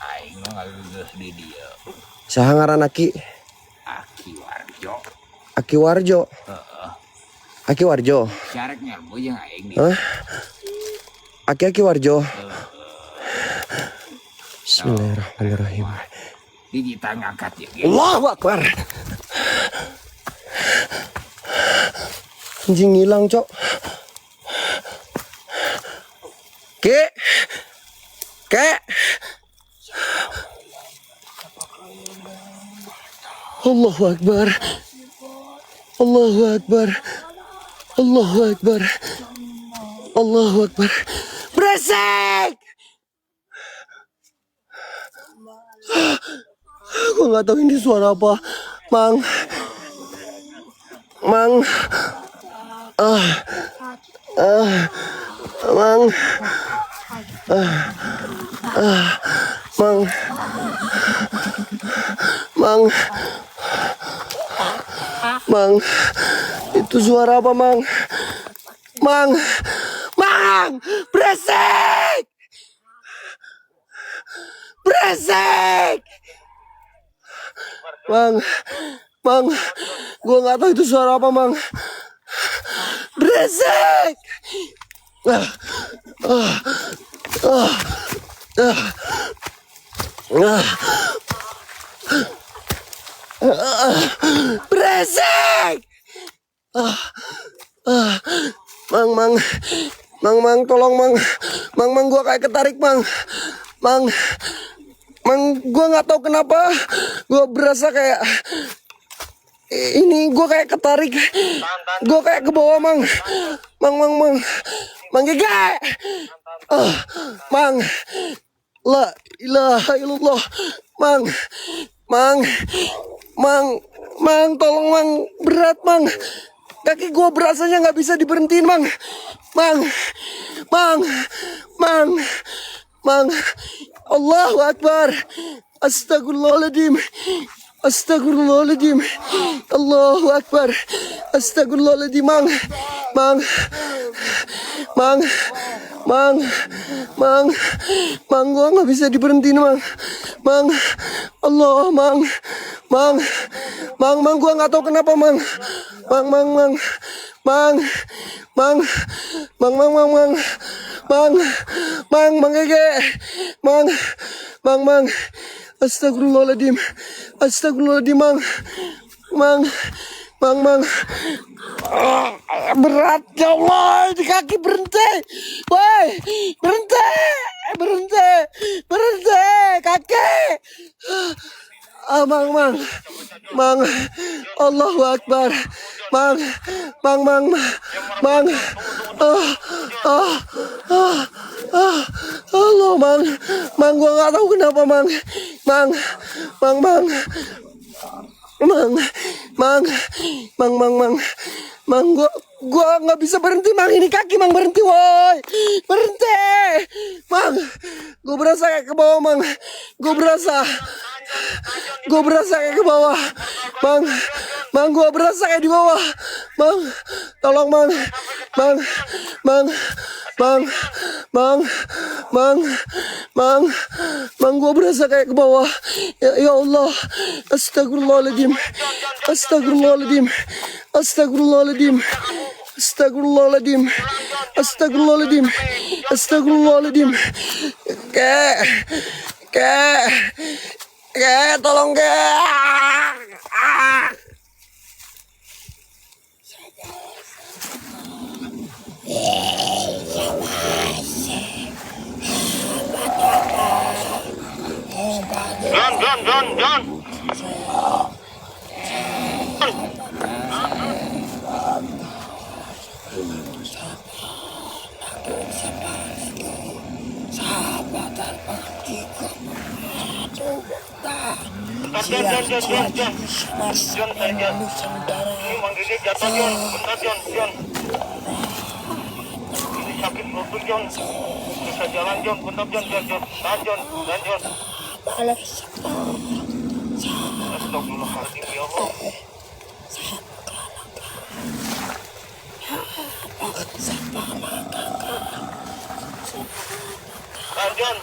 Aing ngaluluh di dia. Saha ngaran Aki? Aki Warjo. Aki Warjo. Aki Warjo. Syarek nyalmu yang aing nih. Hah? Aki Warjo. Bismillahirrahmanirrahim. Di kita ngangkat ya. Allahu Akbar. Anjing hilang, Cok. Kek. Allahu Akbar. Allahu Akbar. Allahu Akbar. Allahu Akbar. Beresek. Gue nggak tahu ini suara apa, Mang. Mang. Mang. Itu suara apa, Mang? Mang. Beresek. Mang, gue nggak tahu itu suara apa, Mang. Beresek. Beresek. Mang, tolong, Mang, gue kayak ketarik, Mang, gue nggak tahu kenapa, gue berasa kayak Ini gue kayak ketarik. Gue kayak ke bawah, Mang. Mang Gege. Mang. La ilaha illallah. Mang, tolong Mang, berat Mang. Kaki gue berasanya nggak bisa diberhentiin Mang. Mang. Allahu Akbar. Astagfirullahaladzim. Allahu Akbar. Astagfirullahaladzim, Mang. Gua nggak bisa diberhentiin, Mang. Allah, Mang, gua nggak tahu kenapa, Mang. Mang Gege. Mang. Astagfirullahaladzim, Mang. Berat, ya Allah, di kaki berhenti. Woi, berhenti, kaki. Mang. Allahu Akbar. Mang. Allah, Mang, gua nggak tahu kenapa, Mang. Gua nggak bisa berhenti, Mang. Ini kaki, Mang, berhenti, woi, berhenti, Mang. Gua berasa kayak ke bawah, Mang. Gua berasa kayak ke bawah, Mang. Gua berasa kayak di bawah, Mang. Tolong, Mang. Gua berasa kayak ke bawah. Ya Allah. Astagfirullahaladzim. Kek, tolong, Kek. John. John. Ini Mang Gege jatuh, John. Bentar, John. Ini sakit lutut, John. Bisa jalan, John. Bentar, John. Tahan, John. Astagfirullahaladzim, ya Allah. John,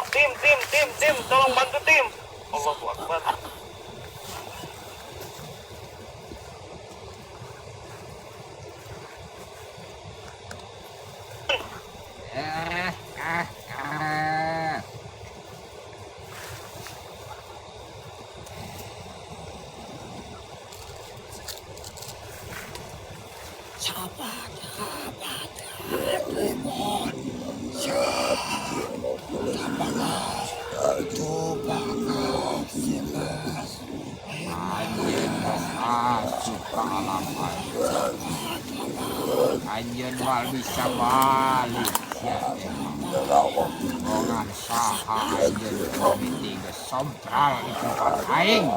tim, tolong bantu tim. Allahu Akbar. Anjeun wal bisa balik ya Gongan saha anjeun komiti geus sompral di tempat aing.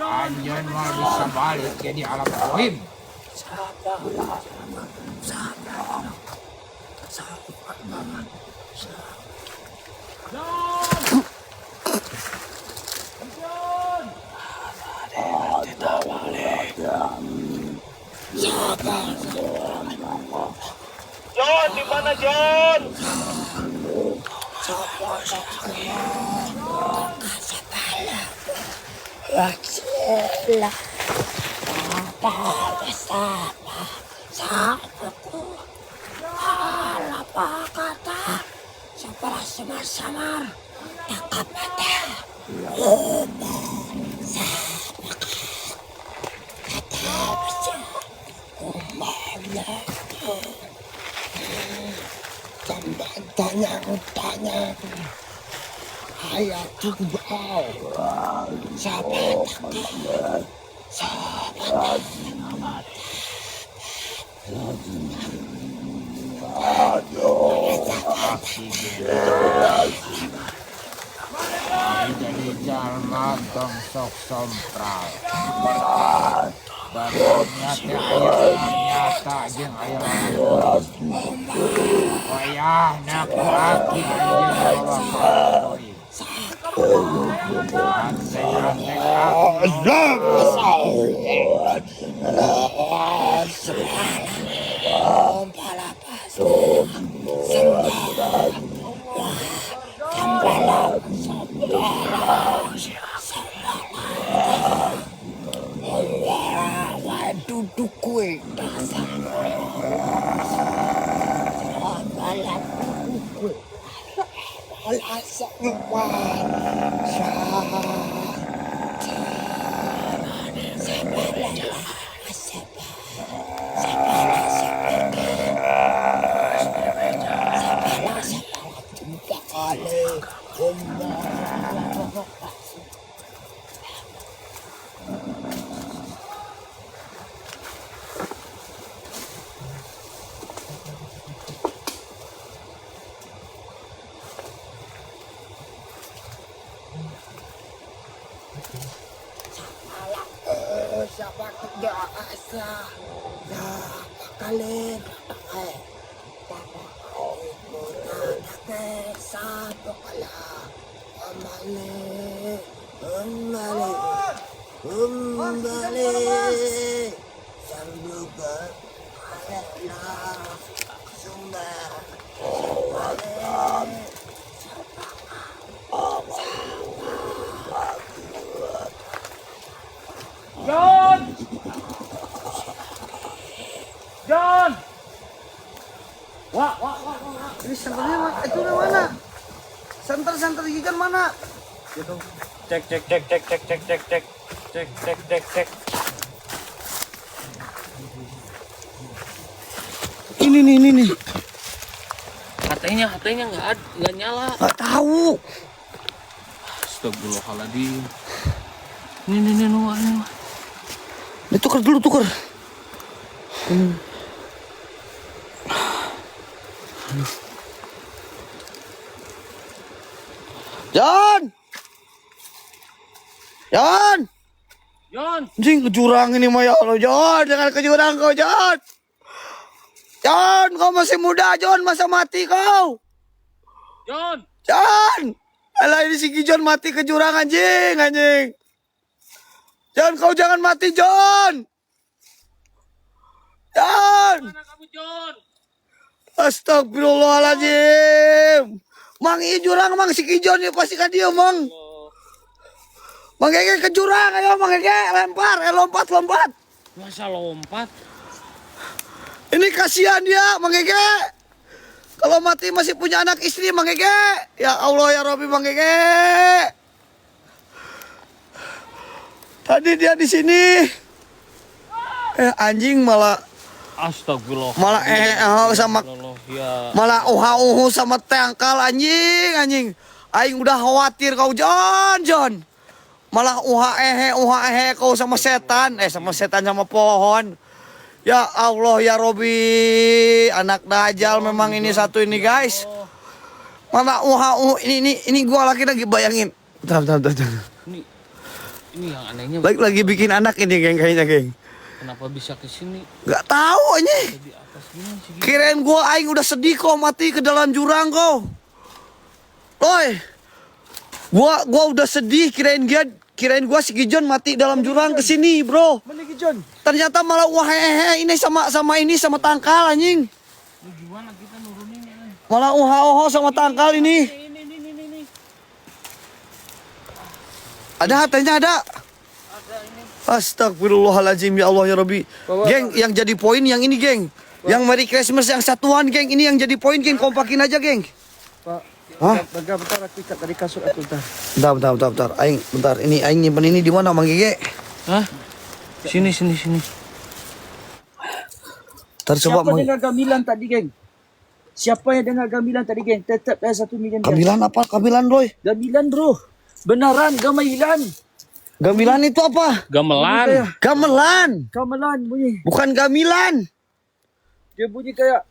Anjeun wal bisa balik ya di alam goib. John, di mana, John? Tanya ayat tumbal siapa Jadi jalma dong sok sompral. Barunya teh air nyata jeung air laut. Wayah nak aki anjeun bawa koi. Antek-antek aku. Duduk kue siapa kerja asa ya kalian satu kala kembali sambuka alatlah sumber John! John! Wah. Ini senternya itu mana? Senter gigan mana? Gitu. Cek. Ini nih. HT-nya nggak nyala. Nggak tahu. Astagfirullahaladzim. Ini. Ini tuker dulu. John! Anjing ke jurang ini mah ya Allah, John. Jangan ke jurang kau, John. John, kau masih muda, John. Masa mati kau? John! Alah ini si John mati ke jurang anjing. John, kau jangan mati, John. Mana kamu, John? Astagfirullahaladzim. Mang ini jurang, Mang si John ya pasti kan dia, Mang. Mang Gege ke jurang, ayo Mang Gege lempar, lompat. Masa lompat? Ini kasihan dia, Mang Gege. Kalau mati masih punya anak istri, Mang Gege. Ya Allah ya Rabbi, Mang Gege. Tadi dia di sini. Anjing malah Astagfirullah. Sama Ya. malah sama tangkal anjing. Aing udah khawatir kau John. Malah kau sama setan, sama pohon. Ya Allah ya Robi, anak dajal memang ini satu ini guys. Malah ini gua lagi bayangin. Bentar. Ini yang anehnya. Lagi bikin anak ini kayaknya geng. Kenapa bisa ke sini? Gak tahu anjing. Di atas gini sih. Kirain gua aing udah sedih kau mati ke dalam jurang kau. Loy. Gua udah sedih kirain gua si Gijon mati dalam jurang ke sini, Bro. Mana Gijon? Ternyata malah ini sama tangkal anjing. Ini gimana kita nuruninnya? Malah sama tangkal ini. Ini. Ada hatanya ada. Astagfirullahaladzim ya Allah ya Rabbi. Geng, yang jadi poin yang ini, geng. Yang Merry Christmas yang satuan, geng. Ini yang jadi poin, geng. Kompakin aja, geng. Pak. Hah? Bentar aku ikat dari kasur aku bentar. Bentar. Aing bentar. Ini aing nyimpen ini di mana, Mang Gege? Hah? Sini. Ntar coba Siapa dengar gamilan tadi, geng? Siapa yang dengar gamilan tadi, geng? Tetap 1 miliar. Kamilan apa? Kamilan, Roy. Gamilan, bro. Benaran, gamilan. Gamelan itu apa? Gamelan. Gamelan. Gamelan bunyi. Bukan gamilan. Dia bunyi kayak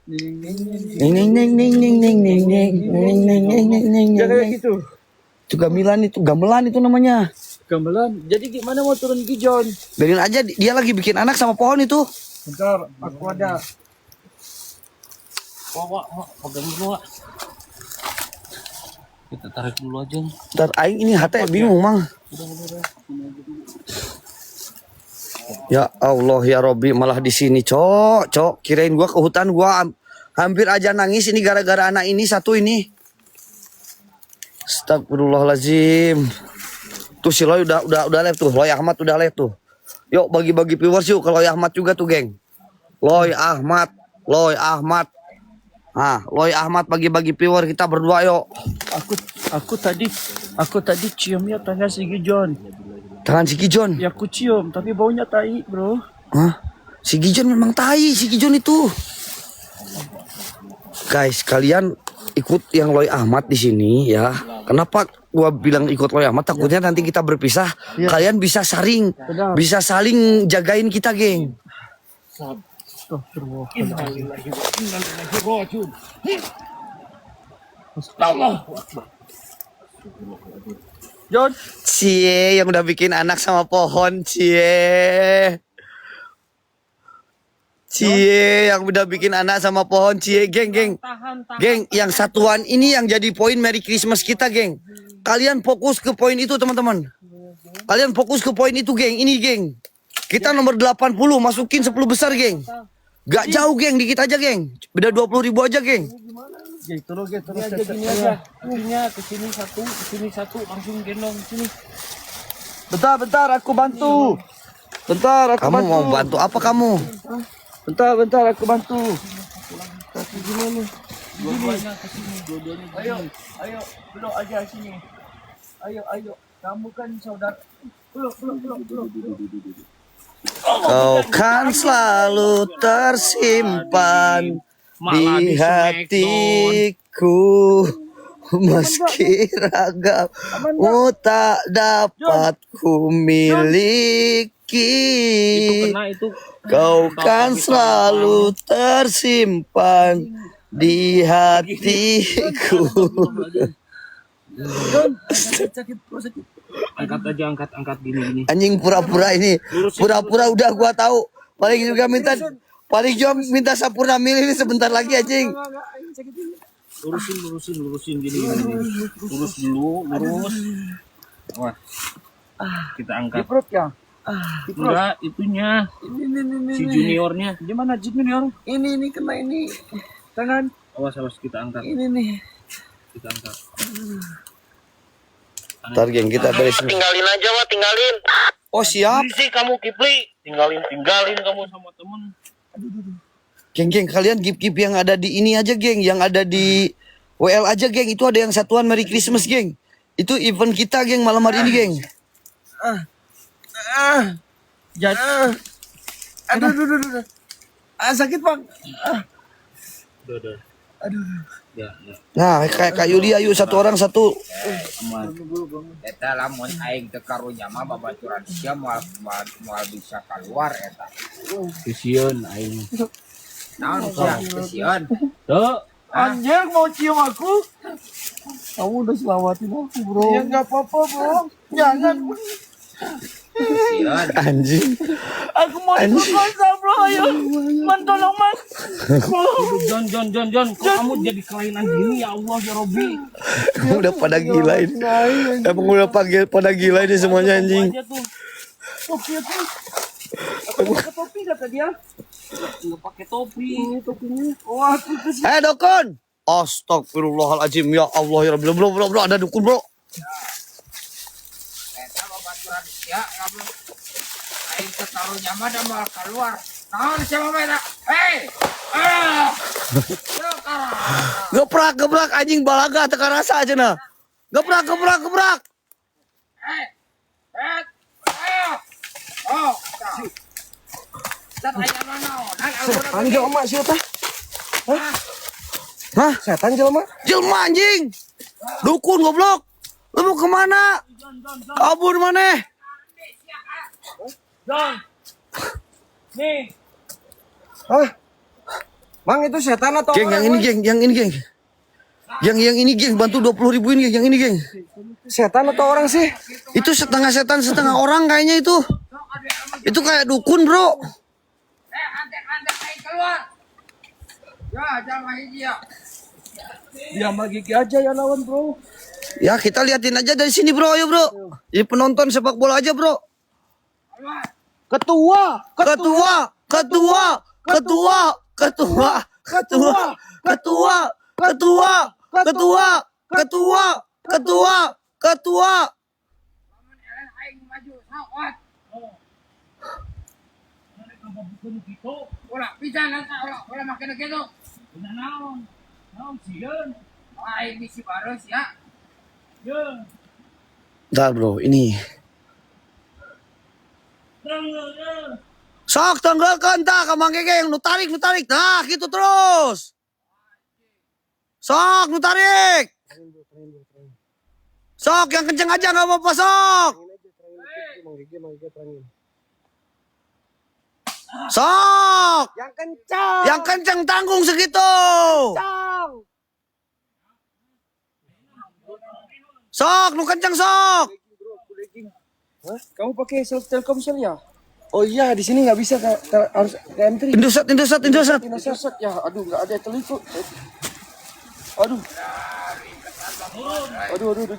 Ning ning ning ning ning ning ning ning ning ning ning ning ning. dia kayak gitu. Itu gamelan itu, gamelan itu namanya. Gamelan. Jadi gimana mau turun gijon? Biarin aja dia lagi bikin anak sama pohon itu. Bentar, aku ada. Wak, pegang dulu, Wak. Kita tarik dulu aja. Ntar aing ini hati bingung, Mang. Ya Allah ya Robi, malah di sini, Cok. Kirain gua ke hutan, gua hampir aja nangis ini gara-gara anak ini satu ini. Astagfirullahalazim. Tuh si Loy udah live tuh, Loy Ahmad udah live tuh. Yuk bagi-bagi viewers yuk ke Loy Ahmad juga tuh, geng. Loy Ahmad. Nah, Loy Ahmad bagi-bagi viewer kita berdua yuk. Aku tadi ciumnya tangan si Gijon. Tangan si Gijon. Ya aku cium, tapi baunya tai, bro. Hah? Si Gijon memang tai, si Gijon itu. Guys, kalian ikut yang Loy Ahmad di sini ya. Kenapa gua bilang ikut Loy Ahmad? Takutnya nanti kita berpisah, kalian bisa saling, bisa saling jagain kita, geng. Jon, Cie yang udah bikin anak sama pohon, Cie yang udah bikin anak sama pohon, Cie. Geng, yang satuan ini yang jadi poin Merry Christmas kita, geng. Kalian fokus ke poin itu, teman-teman. Kalian fokus ke poin itu, geng. Ini, geng. Kita nomor 80, masukin 10 besar, geng. Gak jauh, geng, dikit aja, geng. Beda 20.000 aja, geng. terus Ya, aja gini aja. Kakinya ke sini satu, langsung gendong sini. Bentar, aku bantu. Kamu mau bantu apa kamu? Bentar, aku bantu. Dua-duanya ke sini, dua-duanya. Ayo, peluk aja sini. Ayo. Kamu kan saudara. Peluk. Kau kan selalu tersimpan di hatiku, meski ragamu tak dapat ku miliki. Kau kan selalu tersimpan di hatiku. Angkat aja, angkat gini. Anjing pura-pura ini, pura-pura udah gua tahu. Paling juga minta Sampurna Mil ini sebentar lagi, anjing. Lurusin gini. Lurus dulu. Wah. Kita angkat. Di perut ya? Enggak, itunya. Ini. Si juniornya. Gimana junior? Ini kena ini. Tangan. Awas kita angkat. Ini nih. Kita angkat. Ntar, geng, kita beres. Tinggalin aja, Wak, tinggalin. Oh, siap. Sih kamu Kipli, tinggalin kamu sama temen. Geng, kalian gip yang ada di ini aja, geng. Yang ada di WL aja, geng. Itu ada yang satuan Merry Christmas, geng. Itu event kita, geng, malam hari ini, geng. Aduh. Sakit, Bang. Udah. Ya. Nah, kayak Kak Yuli, ayo satu orang satu. Eta lamun aing teu karunya mah babaturan sia moal bisa keluar eta. Kesian aing. Naon sia kesian? Tuh, Anjir mau cium aku. Kamu udah selamatin aku, bro. Ya nggak apa-apa, bro. Jangan. Kesian. Anjing. Aku mau diperkosa, bro. Ayo. Man, tolong, Man. Jon, kok kamu jadi kelainan gini, ya Allah ya Robi. Emang udah pada gila ini. Emang udah pada gila ini semuanya, anjing. Topi. Aku pakai topi kata dia. Nggak pakai topi. Ini topinya. Wah, aku kesini. Dukun. Astagfirullahaladzim, ya Allah ya Rabbi. Bro, ada dukun, bro. Eta babaturan sia lamun aing teu karunya mah da moal keluar. Naon sia mah eta? Hei! Gebrak anjing balaga teka rasa aja nah. Gebrak. Oh, aya mana? Setan jelema siapa? Hah? Setan jelema? Jelma anjing. Dukun goblok. Lu mau kemana? Kabur mana? John. Nih. Hah? Bang itu setan atau Geng, yang ini geng, yang ini geng. Yang ini geng, bantu 20.000 ini geng, yang ini geng. setan atau orang sih? Itu setengah setan, setengah orang kayaknya itu. Itu kayak dukun, bro. keluar. Ya, jangan hiji ya. Dia sama Gigi aja yang lawan bro. Ya, kita liatin aja dari sini, bro. Ayo, bro. Jadi penonton sepak bola aja, bro. Ketua, Ketua, ketua, ketua, ketua, ketua, ketua, ketua, ketua, ketua, ketua, ketua. Aing maju, sawat. Ulah, bisa nanti ulah makin gitu. Udah naon? Naon sieun? Aing misi baros ya. Yeun. Bentar, bro. Ini. Tenggeul. Sok tanggalkan tak Mang Gegeng, nu tarik. Nah, gitu terus. Sok nu tarik. Sok yang kenceng aja enggak apa-apa, sok. Sok. yang kencang. Yang kenceng tanggung segitu. Sok, nu kenceng sok. Kamu pakai Telkomsel ya? Oh iya, di sini nggak bisa harus ke M3. Indosat. Indosat ya. Aduh nggak ada telepon. Aduh.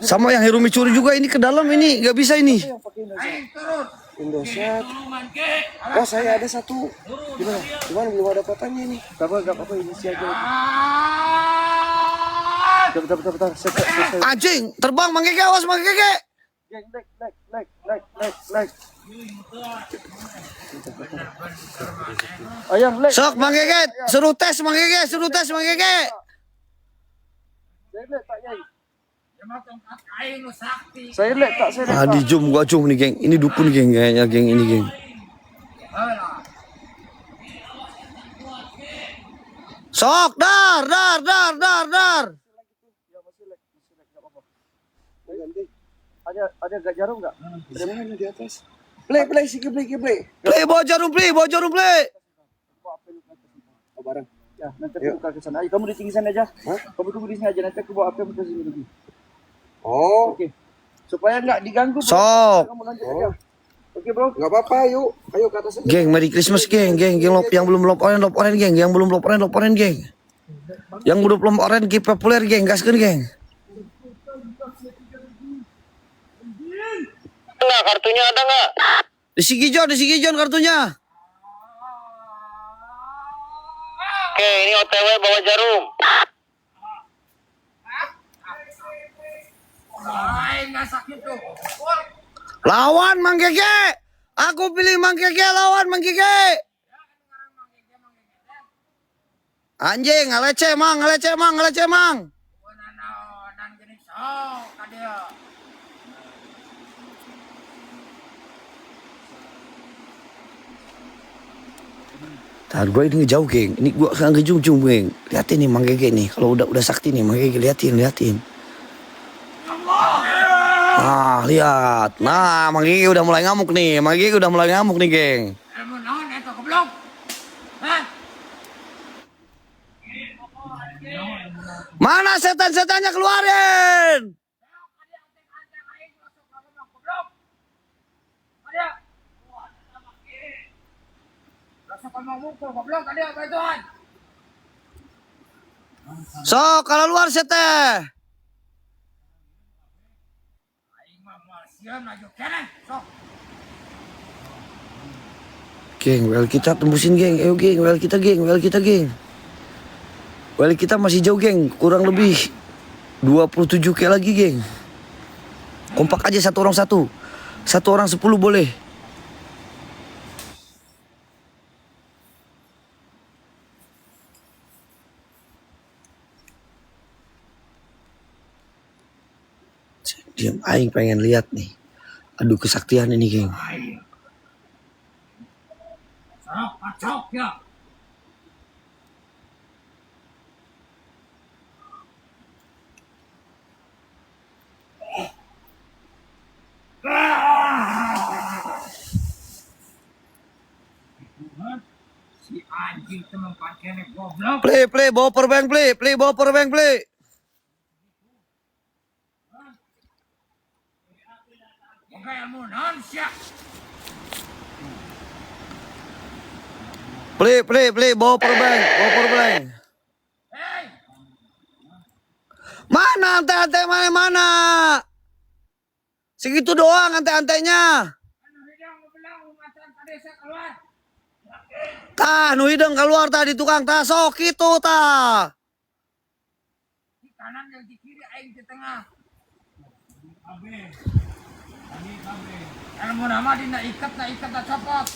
Sama yang Hirumi curi juga ini ke dalam ini, nggak bisa ini. Yang pakai Indosat. Indosat. Oh saya ada satu. Gimana belum ada kotanya ini? Gak apa-apa ini si aja. Bentar. Set. Anjing, terbang Mang Gege, awas Mang Gege. Geng, naik. Ayang, naik. Sok Mang Gege, suruh tes Mang Gege. Naik, tak nyai. Emang tongkat aing nu sakti. Saya naik tak. Ah, di gua zoom nih, geng. Ini dukun, geng, kayaknya, geng, ini, geng. Alah. Sok, dar. Ada gak jarum nggak? Ada mana di atas? Play, siki play. Play, bawa jarum play. Oh barang. Ya, nanti aku buka ke sana. Ayo, kamu di tinggi sana aja. Hah? Kamu tunggu di sini aja. Nanti aku bawa api ke sini lagi. Oh, Oke. Supaya nggak diganggu. Bro. Sok. Kamu lanjut aja. Oke, bro. nggak apa-apa, yuk. Ayo ke atas aja. Geng, Merry Christmas, geng. Yang belum lop oren, geng. Yang belum lop oren, geng. Yang udah belum oren, keep populer, geng. Gaskeun, geng. Enggak, kartunya ada nggak? Di Sigijon kartunya. Oke, ini OTW bawa jarum. Aing enggak sakit tuh. Lawan Mang Gege. Aku pilih Mang Gege, lawan Mang Gege. Anjing, ngalece mang. Nan gini sok kadeu. Tar gue ini ngejauh, geng. Ini gue nggak ngejung-jung, geng. Liatin nih Mang Gege nih. Kalau udah sakti nih Mang Gege, liatin. Nah, lihat. Nah, Mang Gege udah mulai ngamuk nih, geng. Ilmu naon eta goblok? Hah? Mana setan-setannya, keluarin. So, kalau luar seteh. Geng, well kita tembusin, geng. Ayo, geng, well kita, geng. Well kita masih jauh, geng. Kurang lebih 27 ke lagi, geng. Kompak aja, satu orang 10 boleh. Diam, aing pengen lihat nih. Aduh, kesaktian ini, geng. Kacau ya. gitu memparkirnya goblok. Play, bawa powerbank, play, bawa powerbank, play. Oke, ilmu non siap. Play, bawa powerbank. Hei, Mana ante-ante mana? Segitu doang ante-antenya. anu hidung ngebelang umatan tadi saya keluar. Tah, nu hidung keluar tadi tukang tah sok itu tah. Di kanan yang di kiri aing di tengah. Ilmu nama dina ikat na copot.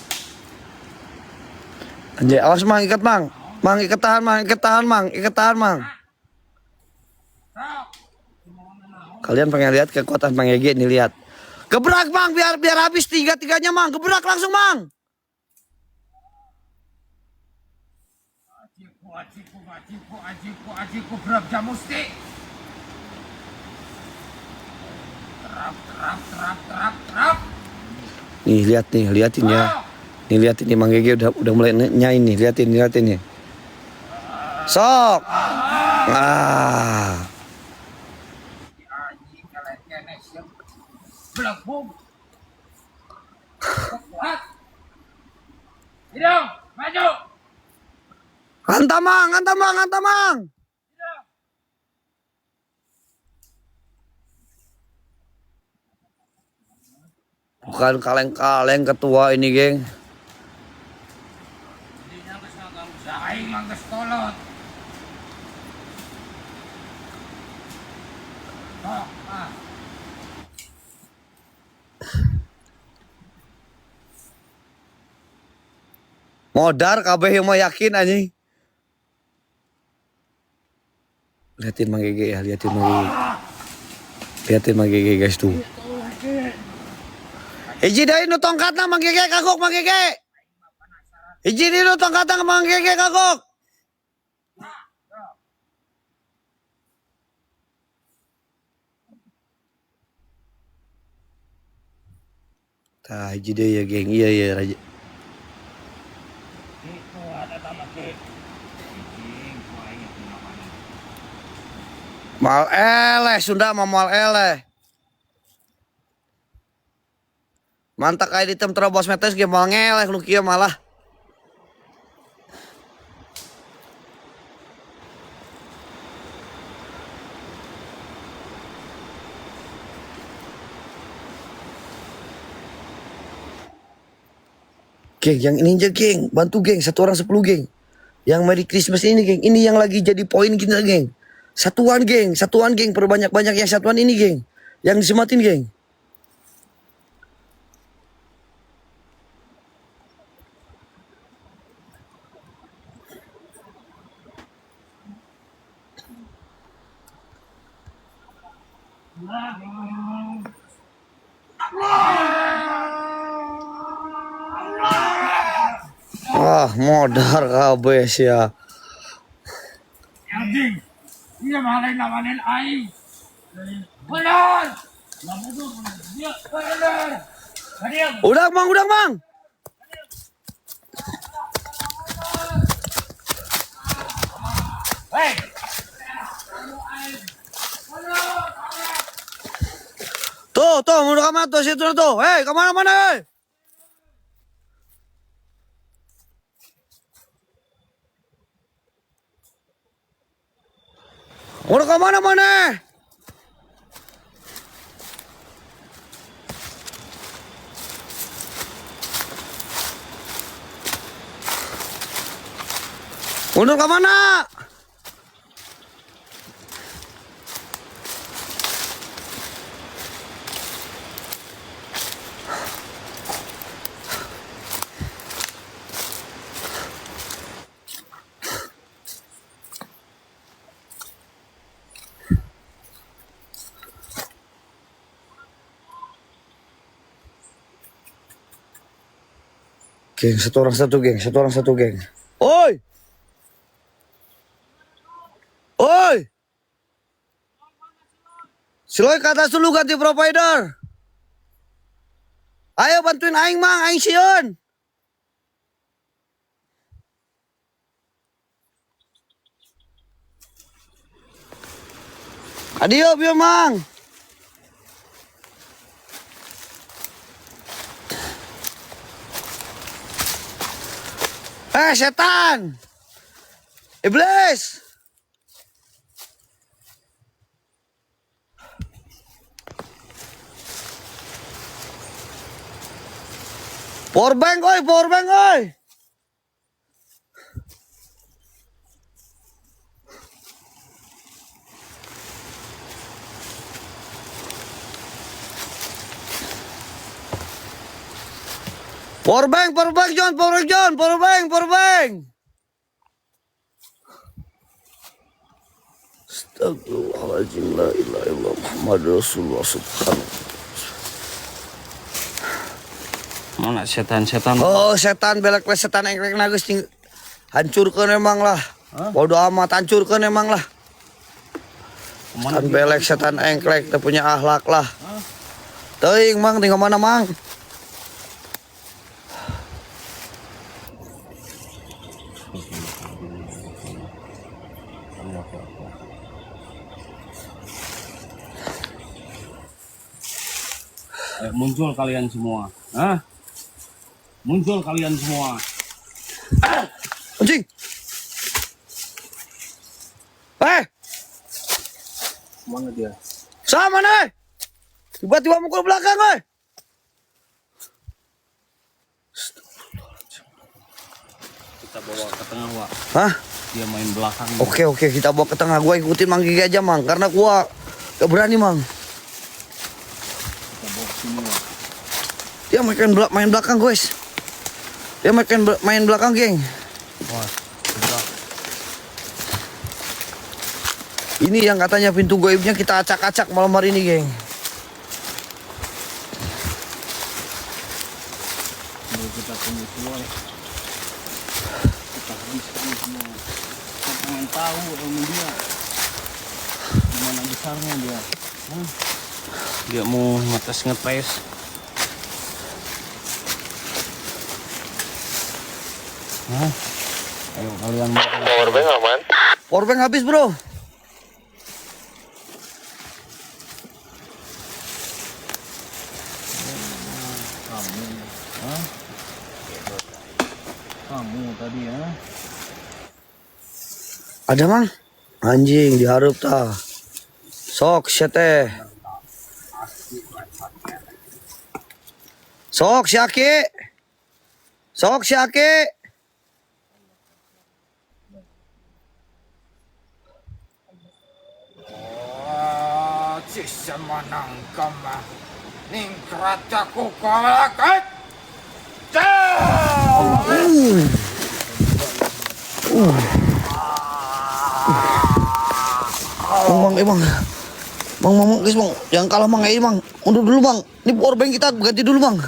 Anjay, awas mang ikat mang. Mang ikat tahan mang. Sok. Kalian pengen lihat kekuatan Mang Ege nih, lihat. Gebrak mang, biar habis tiga-tiganya mang. Gebrak langsung mang. Ajiku berap jamusti. Terap. Nih liatin ya. Nih liatin nih Mang Ege udah mulai nyain nih, liatin nih. Sok. Ah. Anjing kalian siap. Belak bom. Kuat. Hidung, maju. Hantam mang. Bukan kaleng-kaleng ketua ini, geng. Jadinya geus ngaganggu aing mah geus kolot. Oh, ah. Modar kabeh yang mau yakin anjing. Liatin Mang Ege ya, liatin Mang Ege guys tuh. Hiji deui nu tongkatna Mang Ege kagok Mang Ege. Hiji deui nu tongkatna Mang Ege kagok. Tah hiji deui ya geng, iya Raja. Itu ada tambah ke. Anjing, ku aing namanya. Mal eleh, Sunda mah mal eleh. Mantak kayak ditem terobos metes ge mal ngeleh lu kieu malah. Geng, yang ini aja geng, bantu geng, 1 orang 10 geng. Yang Merry Christmas ini geng, ini yang lagi jadi poin kita geng. Satuan geng, perbanyak-banyak yang satuan ini geng. Yang disematin geng. Wah, modar kabeh sia. Anjing. Iya malah lawanin aing. Benar. Dia benar. Hadiah. Udah mang. Hei. Tuh, mundur kamar tuh situ tuh. Hei, kemana-mana hei? Mundur kemana-mana? Mundur kemana? Geng, satu orang satu geng. Oi! Siloy ke atas dulu ganti provider. Ayo bantuin aing mang, aing sieun. Adio, biar mang. Setan. Iblis. Powerbank oi, powerbank oi. Powerbank John, powerbank. Astagfirullahaladzim, la ilaha illallah Muhammad Rasulullah subhanallah. Mana setan-setan? Oh setan belek setan engklek nagus hancurkan emang lah. Bodoh amat hancurkan emang lah. Setan belek setan engklek tak punya akhlak lah. Teuing mang tinggal mana mang? Muncul kalian semua. Hah? Muncul kalian semua. Anjing. Mana dia? Sama nih. Tiba-tiba mukul belakang oi. Kita bawa ke tengah, Wak. Hah? Dia main belakang. Oke, kita bawa ke tengah. Gua ikutin Mang Gigi aja, Mang. Karena gua gak berani, Mang. Kita bawa ke sini, Wak. Dia main belakang, guys. Dia main belakang, geng. Wah, sudah. Ini yang katanya pintu gaibnya kita acak-acak malam hari ini, geng. Baru kita tunggu keluar. Kita habiskan semua. Kita pengen tahu ilmu dia. Gimana besarnya dia. Hah? Dia mau ngetes. Hah? Ayo kalian Powerbank aman? Powerbank habis, bro. Kamu tadi ya. Ada, Mang? Anjing, diharap tah. Sok, syete. Sok, syake. Sok, syake. Sisa manang kama ningkrat aku kalakat. Mang, guys, Mang. Jangan kalah, Mang. Mang. Mundur dulu, Mang. Ini powerbank kita ganti dulu, Mang.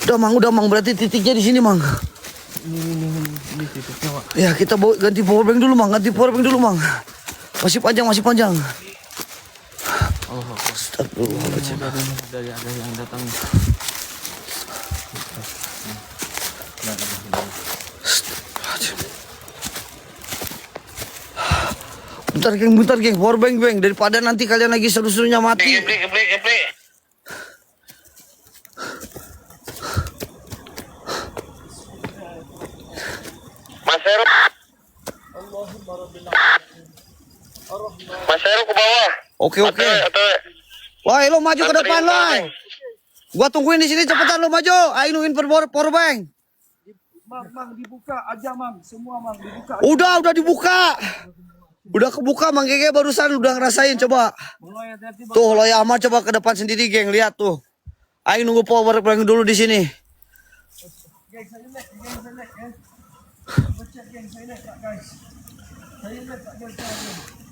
Udah, Mang. Berarti titiknya di sini, Mang. Ini titiknya, Wak. Ya, kita bawa ganti powerbank dulu, Mang. Masih panjang. Astagfirullahaladzim. Dari ada yang datang. Bentar, geng. Powerbank, Bang. Daripada nanti kalian lagi seru-serunya mati. Geblik. Mas Heru. Mas Heru ke bawah. Oke. Atau Wah, lo maju ke depan, lo. Gua tungguin di sini cepetan lo maju. Ainuin powerbank. Mang, dibuka aja, Mang. Semua, Mang, dibuka. Udah dibuka. Udah kebuka, Mang Gege barusan udah ngerasain, coba. Tuh, lo ya amat coba ke depan sendiri, geng. Lihat tuh. Aing nunggu powerbank dulu di sini. Geng, saya naik, ya. Geng, saya naik, guys. Saya naik, guys.